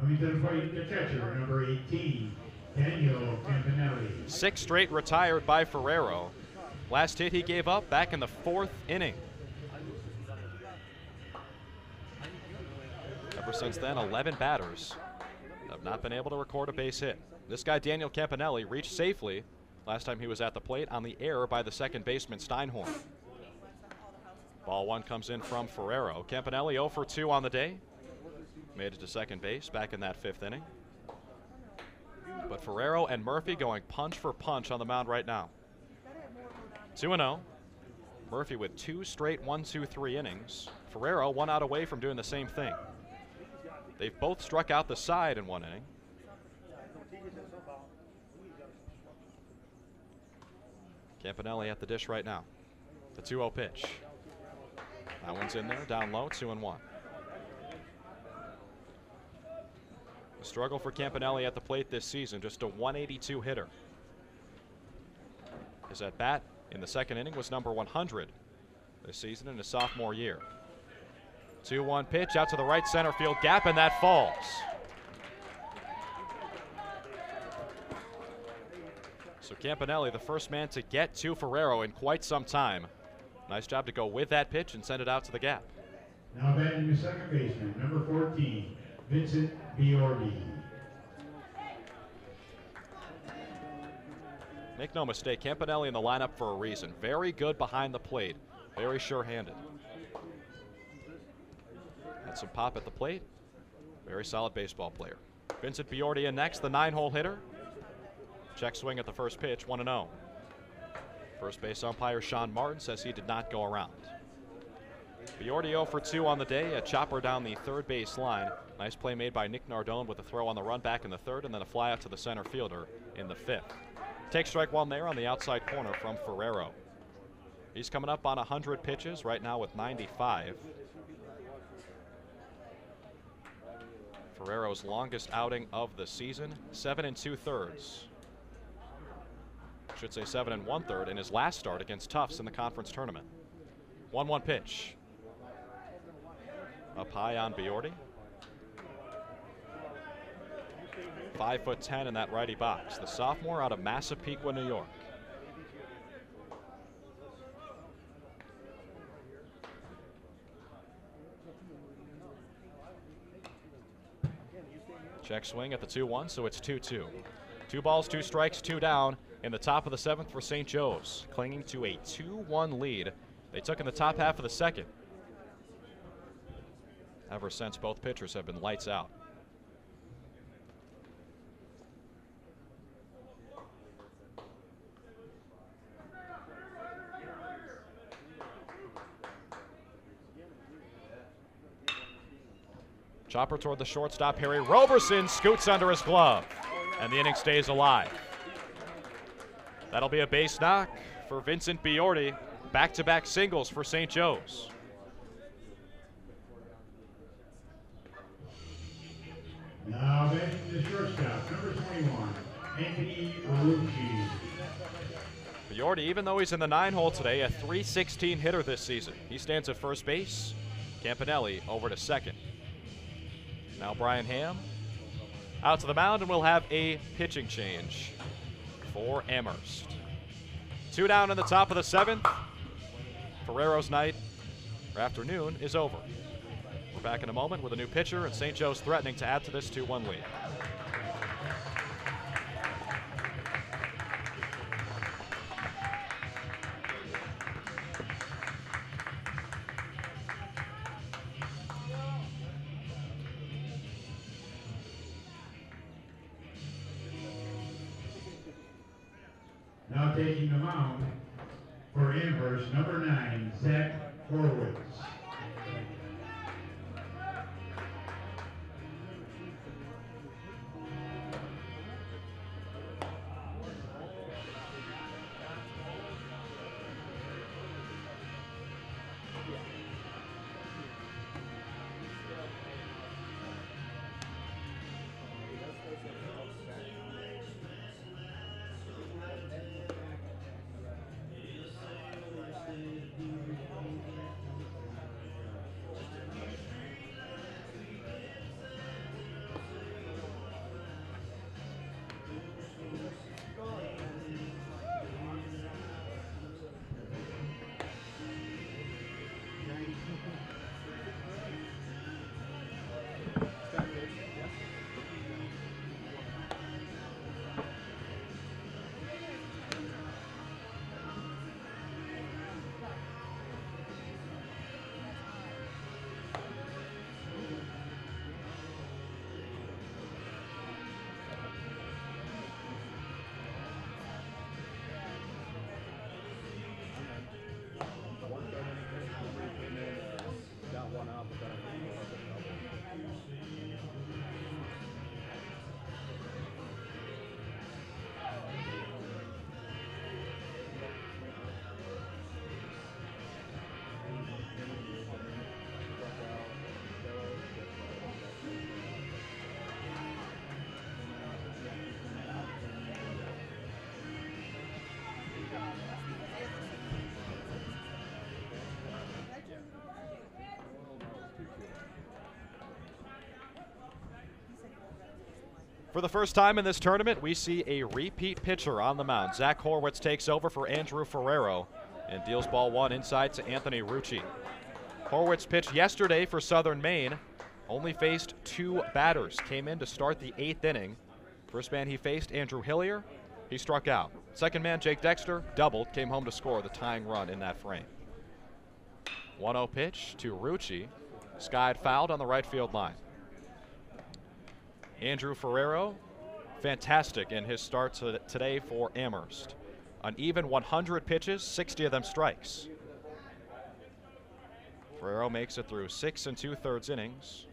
Coming to the plate, the catcher, number 18, Daniel Campanelli. 6 straight retired by Ferrero. Last hit he gave up back in the 4th inning. Ever since then, 11 batters have not been able to record a base hit. This guy, Daniel Campanelli, reached safely last time he was at the plate on the error by the second baseman, Steinhorn. Ball 1 comes in from Ferrero. Campanelli 0 for 2 on the day. Made it to second base back in that 5th inning. But Ferrero and Murphy going punch for punch on the mound right now. 2-0. Murphy with 2 straight 1-2-3 innings. Ferrero 1 out away from doing the same thing. They've both struck out the side in 1 inning. Campanelli at the dish right now. The 2-0 pitch. That one's in there, down low, 2-1. A struggle for Campanelli at the plate this season, just a 182 hitter. His at bat in the second inning was number 100 this season in his sophomore year. 2-1 pitch out to the right center field gap, and that falls. So Campanelli, the first man to get to Ferrero in quite some time. Nice job to go with that pitch and send it out to the gap. Now batting the second baseman, number 14, Vincent Biordi. Make no mistake, Campanelli in the lineup for a reason. Very good behind the plate, very sure-handed. Had some pop at the plate. Very solid baseball player. Vincent Biordi in next, the 9-hole hitter. Check swing at the first pitch, 1-0. First base umpire Sean Martin says he did not go around. Biordi 0 for 2 on the day, a chopper down the third base line. Nice play made by Nick Nardone with a throw on the run back in the 3rd, and then a fly out to the center fielder in the 5th. Take strike 1 there on the outside corner from Ferrero. He's coming up on 100 pitches right now with 95. Ferrero's longest outing of the season, 7 2/3. Should say 7 1/3 in his last start against Tufts in the conference tournament. 1-1 pitch. Up high on Biordi. 5'10" in that righty box. The sophomore out of Massapequa, New York. Check swing at the 2-1, so it's 2-2. 2 balls, 2 strikes, 2 down in the top of the 7th for St. Joe's, clinging to a 2-1 lead they took in the top half of the second. Ever since, both pitchers have been lights out. Chopper toward the shortstop, Harry Roberson scoots under his glove, and the inning stays alive. That'll be a base knock for Vincent Biordi. Back-to-back singles for St. Joe's. Now batting the shortstop, number 21, Anthony Rucci. Biordi, even though he's in the 9-hole today, a .316 hitter this season. He stands at first base. Campanelli over to second. Now Brian Ham out to the mound, and we'll have a pitching change for Amherst. 2 down in the top of the 7th. Ferrero's night, or afternoon, is over. We're back in a moment with a new pitcher, and St. Joe's threatening to add to this 2-1 lead. Now taking the mound for Amherst, number 9, Zach Horwitz. For the first time in this tournament, we see a repeat pitcher on the mound. Zach Horwitz takes over for Andrew Ferrero and deals ball 1 inside to Anthony Rucci. Horwitz pitched yesterday for Southern Maine, only faced 2 batters, came in to start the 8th inning. First man he faced, Andrew Hillier, he struck out. Second man, Jake Dexter, doubled, came home to score the tying run in that frame. 1-0 pitch to Rucci, skied fouled on the right field line. Andrew Ferrero, fantastic in his start today for Amherst. An even 100 pitches, 60 of them strikes. Ferrero makes it through 6 2/3 innings.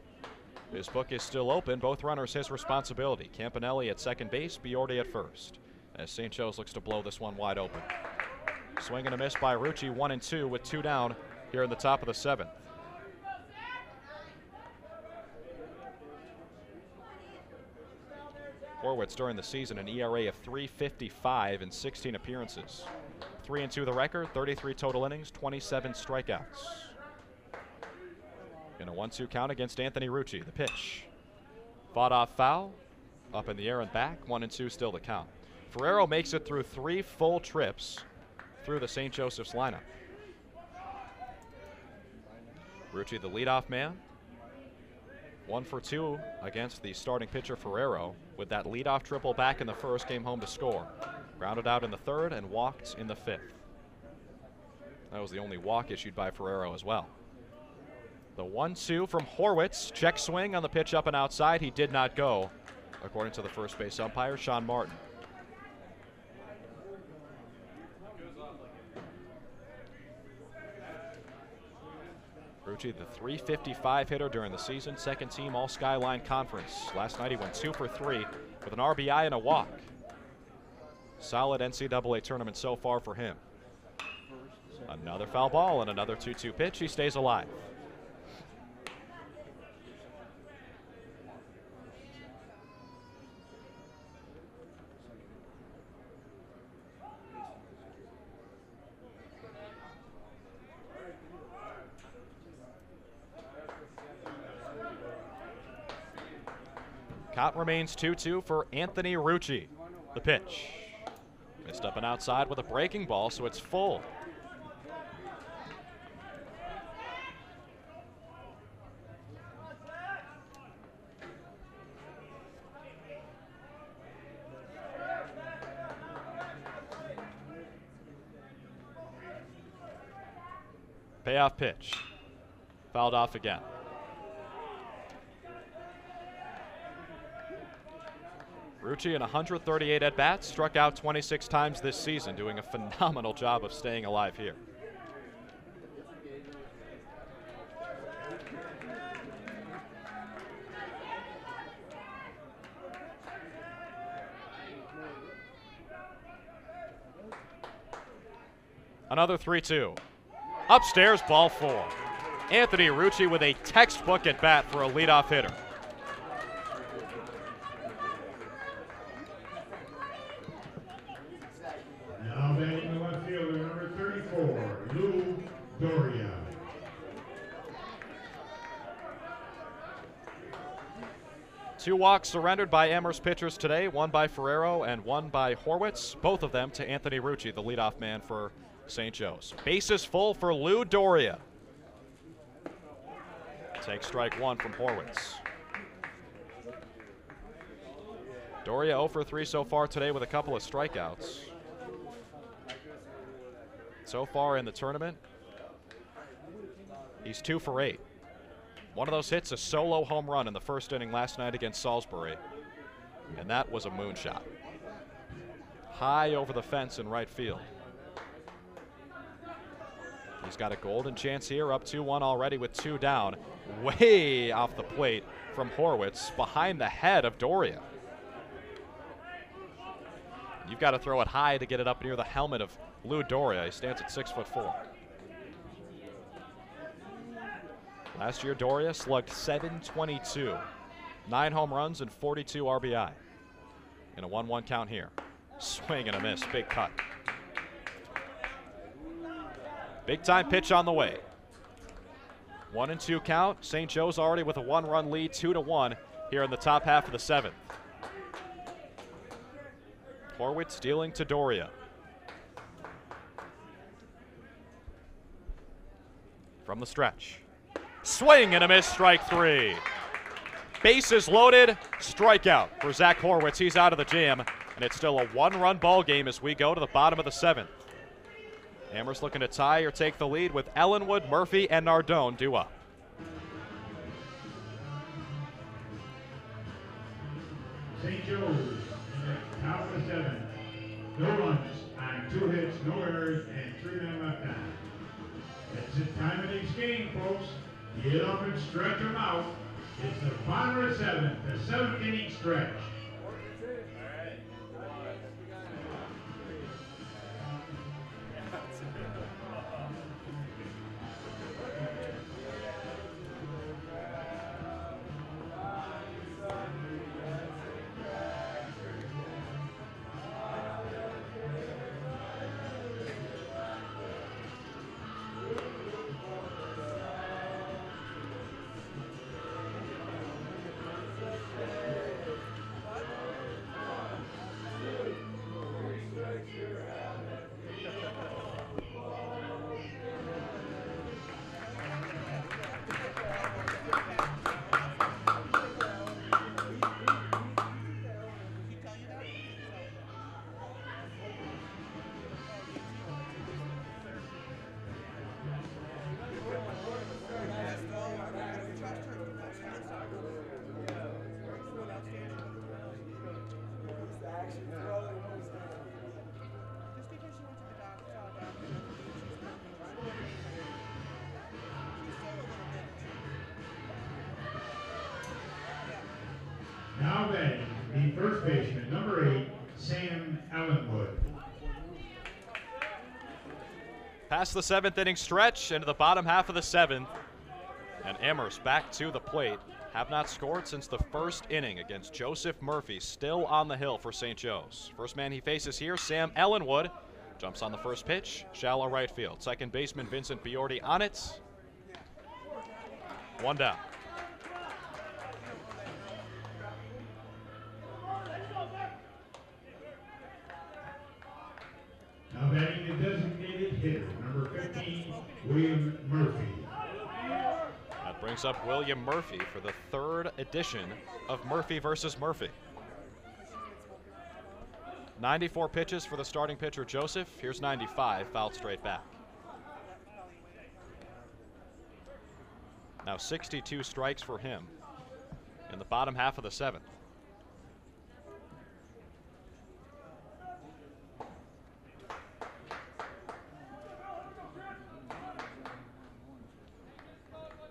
His book is still open, both runners his responsibility. Campanelli at second base, Biordi at first, as St. Joe's looks to blow this one wide open. Swing and a miss by Rucci, 1-2 with 2 down here in the top of the 7th. Horwitz during the season an ERA of .355 in 16 appearances. 3-2 the record, 33 total innings, 27 strikeouts. In a 1-2 count against Anthony Rucci, the pitch. Fought off foul, up in the air and back, 1-2 still the count. Ferrero makes it through 3 full trips through the St. Joseph's lineup. Rucci the leadoff man. 1 for 2 against the starting pitcher Ferrero. With that leadoff triple back in the first, came home to score. Grounded out in the 3rd and walked in the 5th. That was the only walk issued by Ferrero as well. The 1-2 from Horwitz. Check swing on the pitch up and outside. He did not go, according to the first base umpire, Sean Martin. Rucci, the .355 hitter during the season, second team All Skyline Conference. Last night he went 2 for 3 with an RBI and a walk. Solid NCAA tournament so far for him. Another foul ball and another 2-2 pitch. He stays alive. Count remains 2-2 for Anthony Rucci. The pitch. Missed up and outside with a breaking ball, so it's full. Payoff pitch. Fouled off again. Rucci in 138 at-bats, struck out 26 times this season, doing a phenomenal job of staying alive here. Another 3-2. Upstairs, ball 4. Anthony Rucci with a textbook at bat for a leadoff hitter. Now batting the left fielder, number 34, Lou Doria. Two walks surrendered by Amherst pitchers today, one by Ferrero and one by Horwitz, both of them to Anthony Rucci, the leadoff man for St. Joe's. Bases full for Lou Doria. Take strike 1 from Horwitz. Doria 0 for 3 so far today with a couple of strikeouts. So far in the tournament, he's 2 for 8. One of those hits, a solo home run in the first inning last night against Salisbury, and that was a moonshot. High over the fence in right field. He's got a golden chance here, up 2-1 already with 2 down. Way off the plate from Horwitz, behind the head of Doria. You've got to throw it high to get it up near the helmet of Lou Doria. He stands at 6'4". Last year, Doria slugged .722, 9 home runs and 42 RBI. In a 1-1 count here. Swing and a miss, big cut. Big time pitch on the way. 1-2 count. St. Joe's already with a 1-run lead, 2-1 here in the top half of the 7th. Horwitz dealing to Doria. From the stretch. Swing and a miss, strike 3. Bases loaded, strikeout for Zach Horwitz. He's out of the jam, and it's still a 1-run ball game as we go to the bottom of the 7th. Amherst looking to tie or take the lead with Ellenwood, Murphy, and Nardone due up. St. Joe's in the top of the 7th. No runs on 2 hits, no errors, and 3 men left on. That's the time of this game, folks. Get up and stretch them out. It's the bottom of the 7th, the 7th inning stretch. Now batting, the first baseman, number 8, Sam Allenwood. Past the 7th inning stretch into the bottom half of the 7th. And Amherst back to the plate. Have not scored since the first inning against Joseph Murphy. Still on the hill for St. Joe's. First man he faces here, Sam Allenwood. Jumps on the first pitch, shallow right field. Second baseman Vincent Biordi on it. 1 down. Now batting the designated hitter, number 15, William Murphy. That brings up William Murphy for the 3rd edition of Murphy versus Murphy. 94 pitches for the starting pitcher, Joseph. Here's 95, fouled straight back. Now 62 strikes for him in the bottom half of the 7th.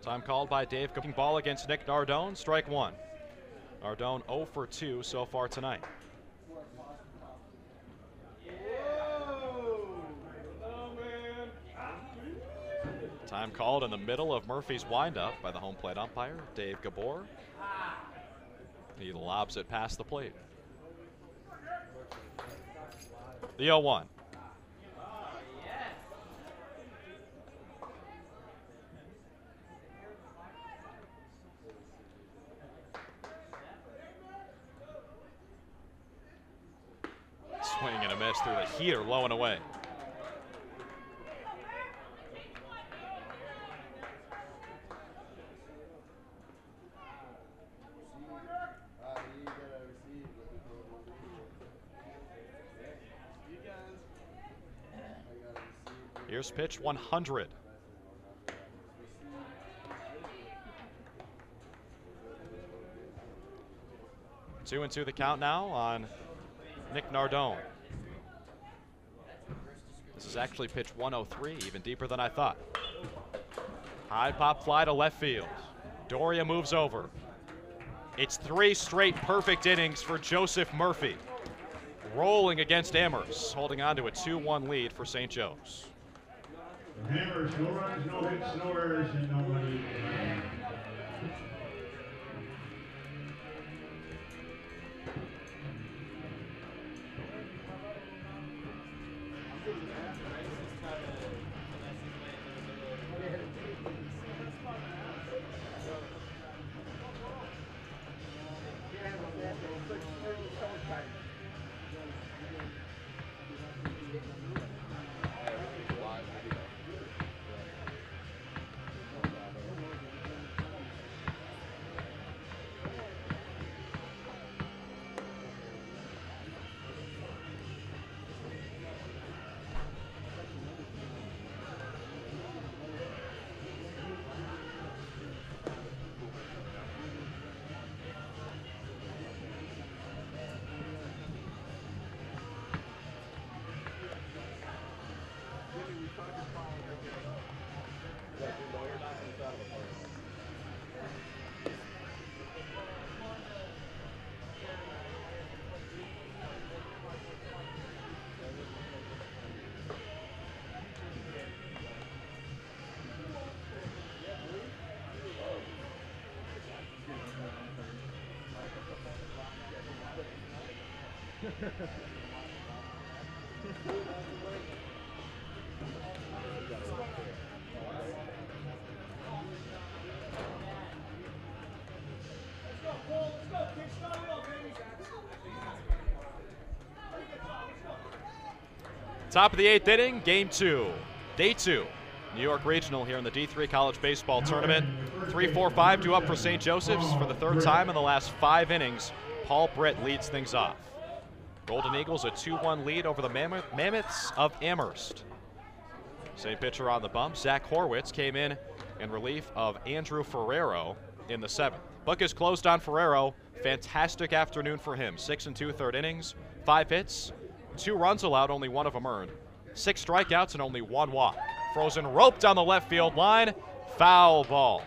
Time called by Dave. Ball against Nick Nardone, strike 1. Nardone 0 for 2 so far tonight. Time called in the middle of Murphy's windup by the home plate umpire, Dave Gabor. He lobs it past the plate. The 0-1. Swing and a miss through the heater, low and away. Here's pitch 100. Two and two the count now on Nick Nardone. This is actually pitch 103, even deeper than I thought. High pop fly to left field. Doria moves over. It's 3 straight perfect innings for Joseph Murphy. Rolling against Amherst, holding on to a 2-1 lead for St. Joe's. Amherst, no runs, no hits, no errors, and nobody. Top of the 8th inning, game 2, day 2. New York Regional here in the D3 College Baseball Tournament. 3-4-5 due up for St. Joseph's for the 3rd time in the last 5 innings. Paul Britt leads things off. Golden Eagles a 2-1 lead over the Mammoths of Amherst. Same pitcher on the bump. Zach Horwitz came in relief of Andrew Ferrero in the 7th. Book is closed on Ferrero. Fantastic afternoon for him. 6 2/3 innings, 5 hits, 2 runs allowed, only 1 of them earned. 6 strikeouts and only 1 walk. Frozen rope down the left field line. Foul ball.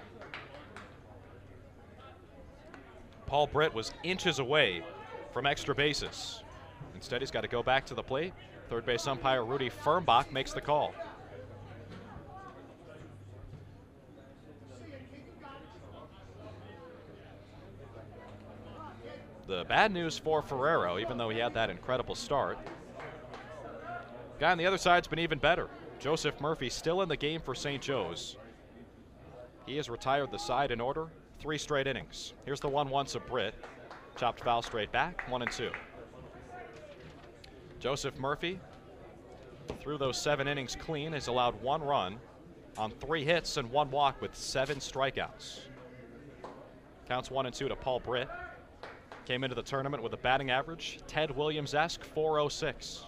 Paul Britt was inches away from extra bases. Instead, he's got to go back to the plate. Third base umpire Rudy Firmbach makes the call. The bad news for Ferrero, even though he had that incredible start, guy on the other side's been even better. Joseph Murphy still in the game for St. Joe's. He has retired the side in order, 3 straight innings. Here's the 1-1 to Britt. Chopped foul straight back, 1-2. Joseph Murphy, through those 7 innings clean, has allowed 1 run on 3 hits and 1 walk with 7 strikeouts. Counts 1-2 to Paul Britt. Came into the tournament with a batting average, Ted Williams-esque, 406.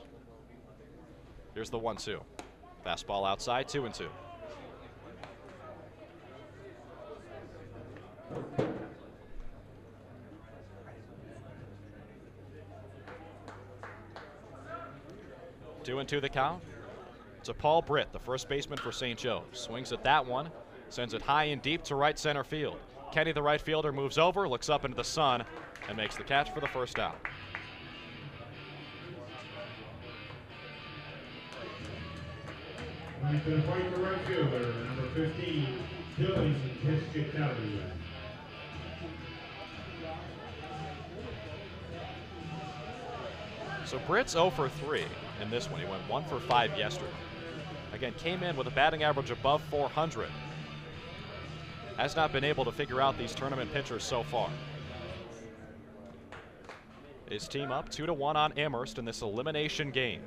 Here's the 1-2. Fastball outside, 2-2. Two and two the count. To Paul Britt, the first baseman for St. Joe. Swings at that one, sends it high and deep to right center field. Kenny, the right fielder, moves over, looks up into the sun, and makes the catch for the first out. Right to the plate, the right fielder, number 15, Dylan Piscitelli. So Britt's 0 for 3 in this one. He went 1 for 5 yesterday. Again, came in with a batting average above 400. Has not been able to figure out these tournament pitchers so far. His team up 2-1 on Amherst in this elimination game.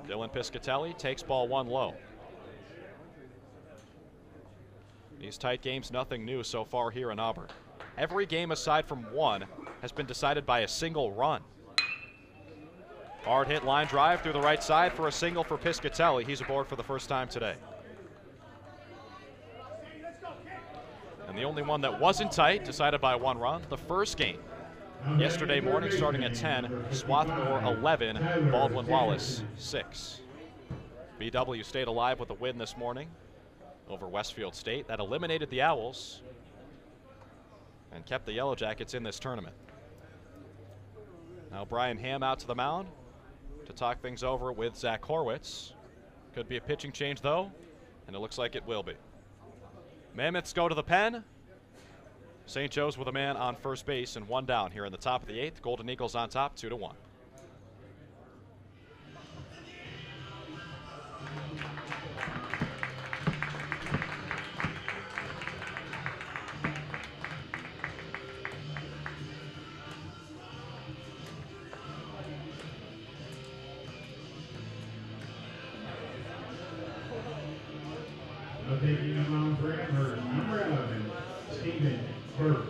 Dylan Piscitelli takes ball 1 low. These tight games, nothing new so far here in Auburn. Every game aside from one has been decided by a single run. Hard hit line drive through the right side for a single for Piscitelli. He's aboard for the first time today. And the only one that wasn't tight, decided by 1 run, the first game. Yesterday morning, starting at 10, Swarthmore 11, Baldwin Wallace 6. BW stayed alive with a win this morning over Westfield State. That eliminated the Owls and kept the Yellow Jackets in this tournament. Now Brian Ham out to the mound to talk things over with Zach Horwitz. Could be a pitching change though, and it looks like it will be. Mammoths go to the pen. St. Joe's with a man on first base and 1 down here in the top of the 8th. Golden Eagles on top, 2-1. Now taking the mound for Amherst, number 11, Stephen Burke.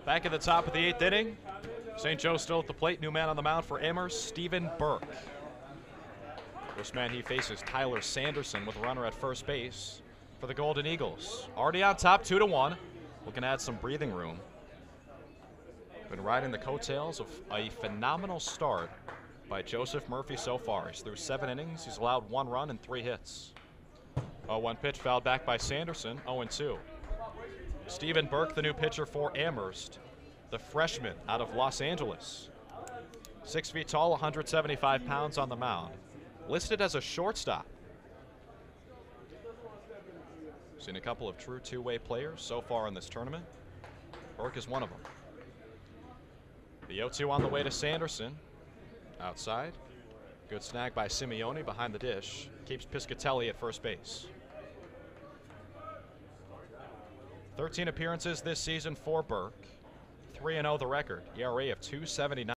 Back at the top of the 8th inning. St. Joe still at the plate. New man on the mound for Amherst, Stephen Burke. First man he faces Tyler Sanderson with a runner at first base for the Golden Eagles. Already on top, 2-1. Looking to add some breathing room. Been riding the coattails of a phenomenal start by Joseph Murphy so far. He's through 7 innings. He's allowed 1 run and 3 hits. 0-1 pitch fouled back by Sanderson, 0-2. Stephen Burke, the new pitcher for Amherst, the freshman out of Los Angeles. 6 feet tall, 175 pounds on the mound. Listed as a shortstop. Seen a couple of true two-way players so far in this tournament. Burke is one of them. The 0-2 on the way to Sanderson. Outside. Good snag by Simeone behind the dish. Keeps Piscatelli at first base. 13 appearances this season for Burke. 3-0 the record. ERA of 2.79.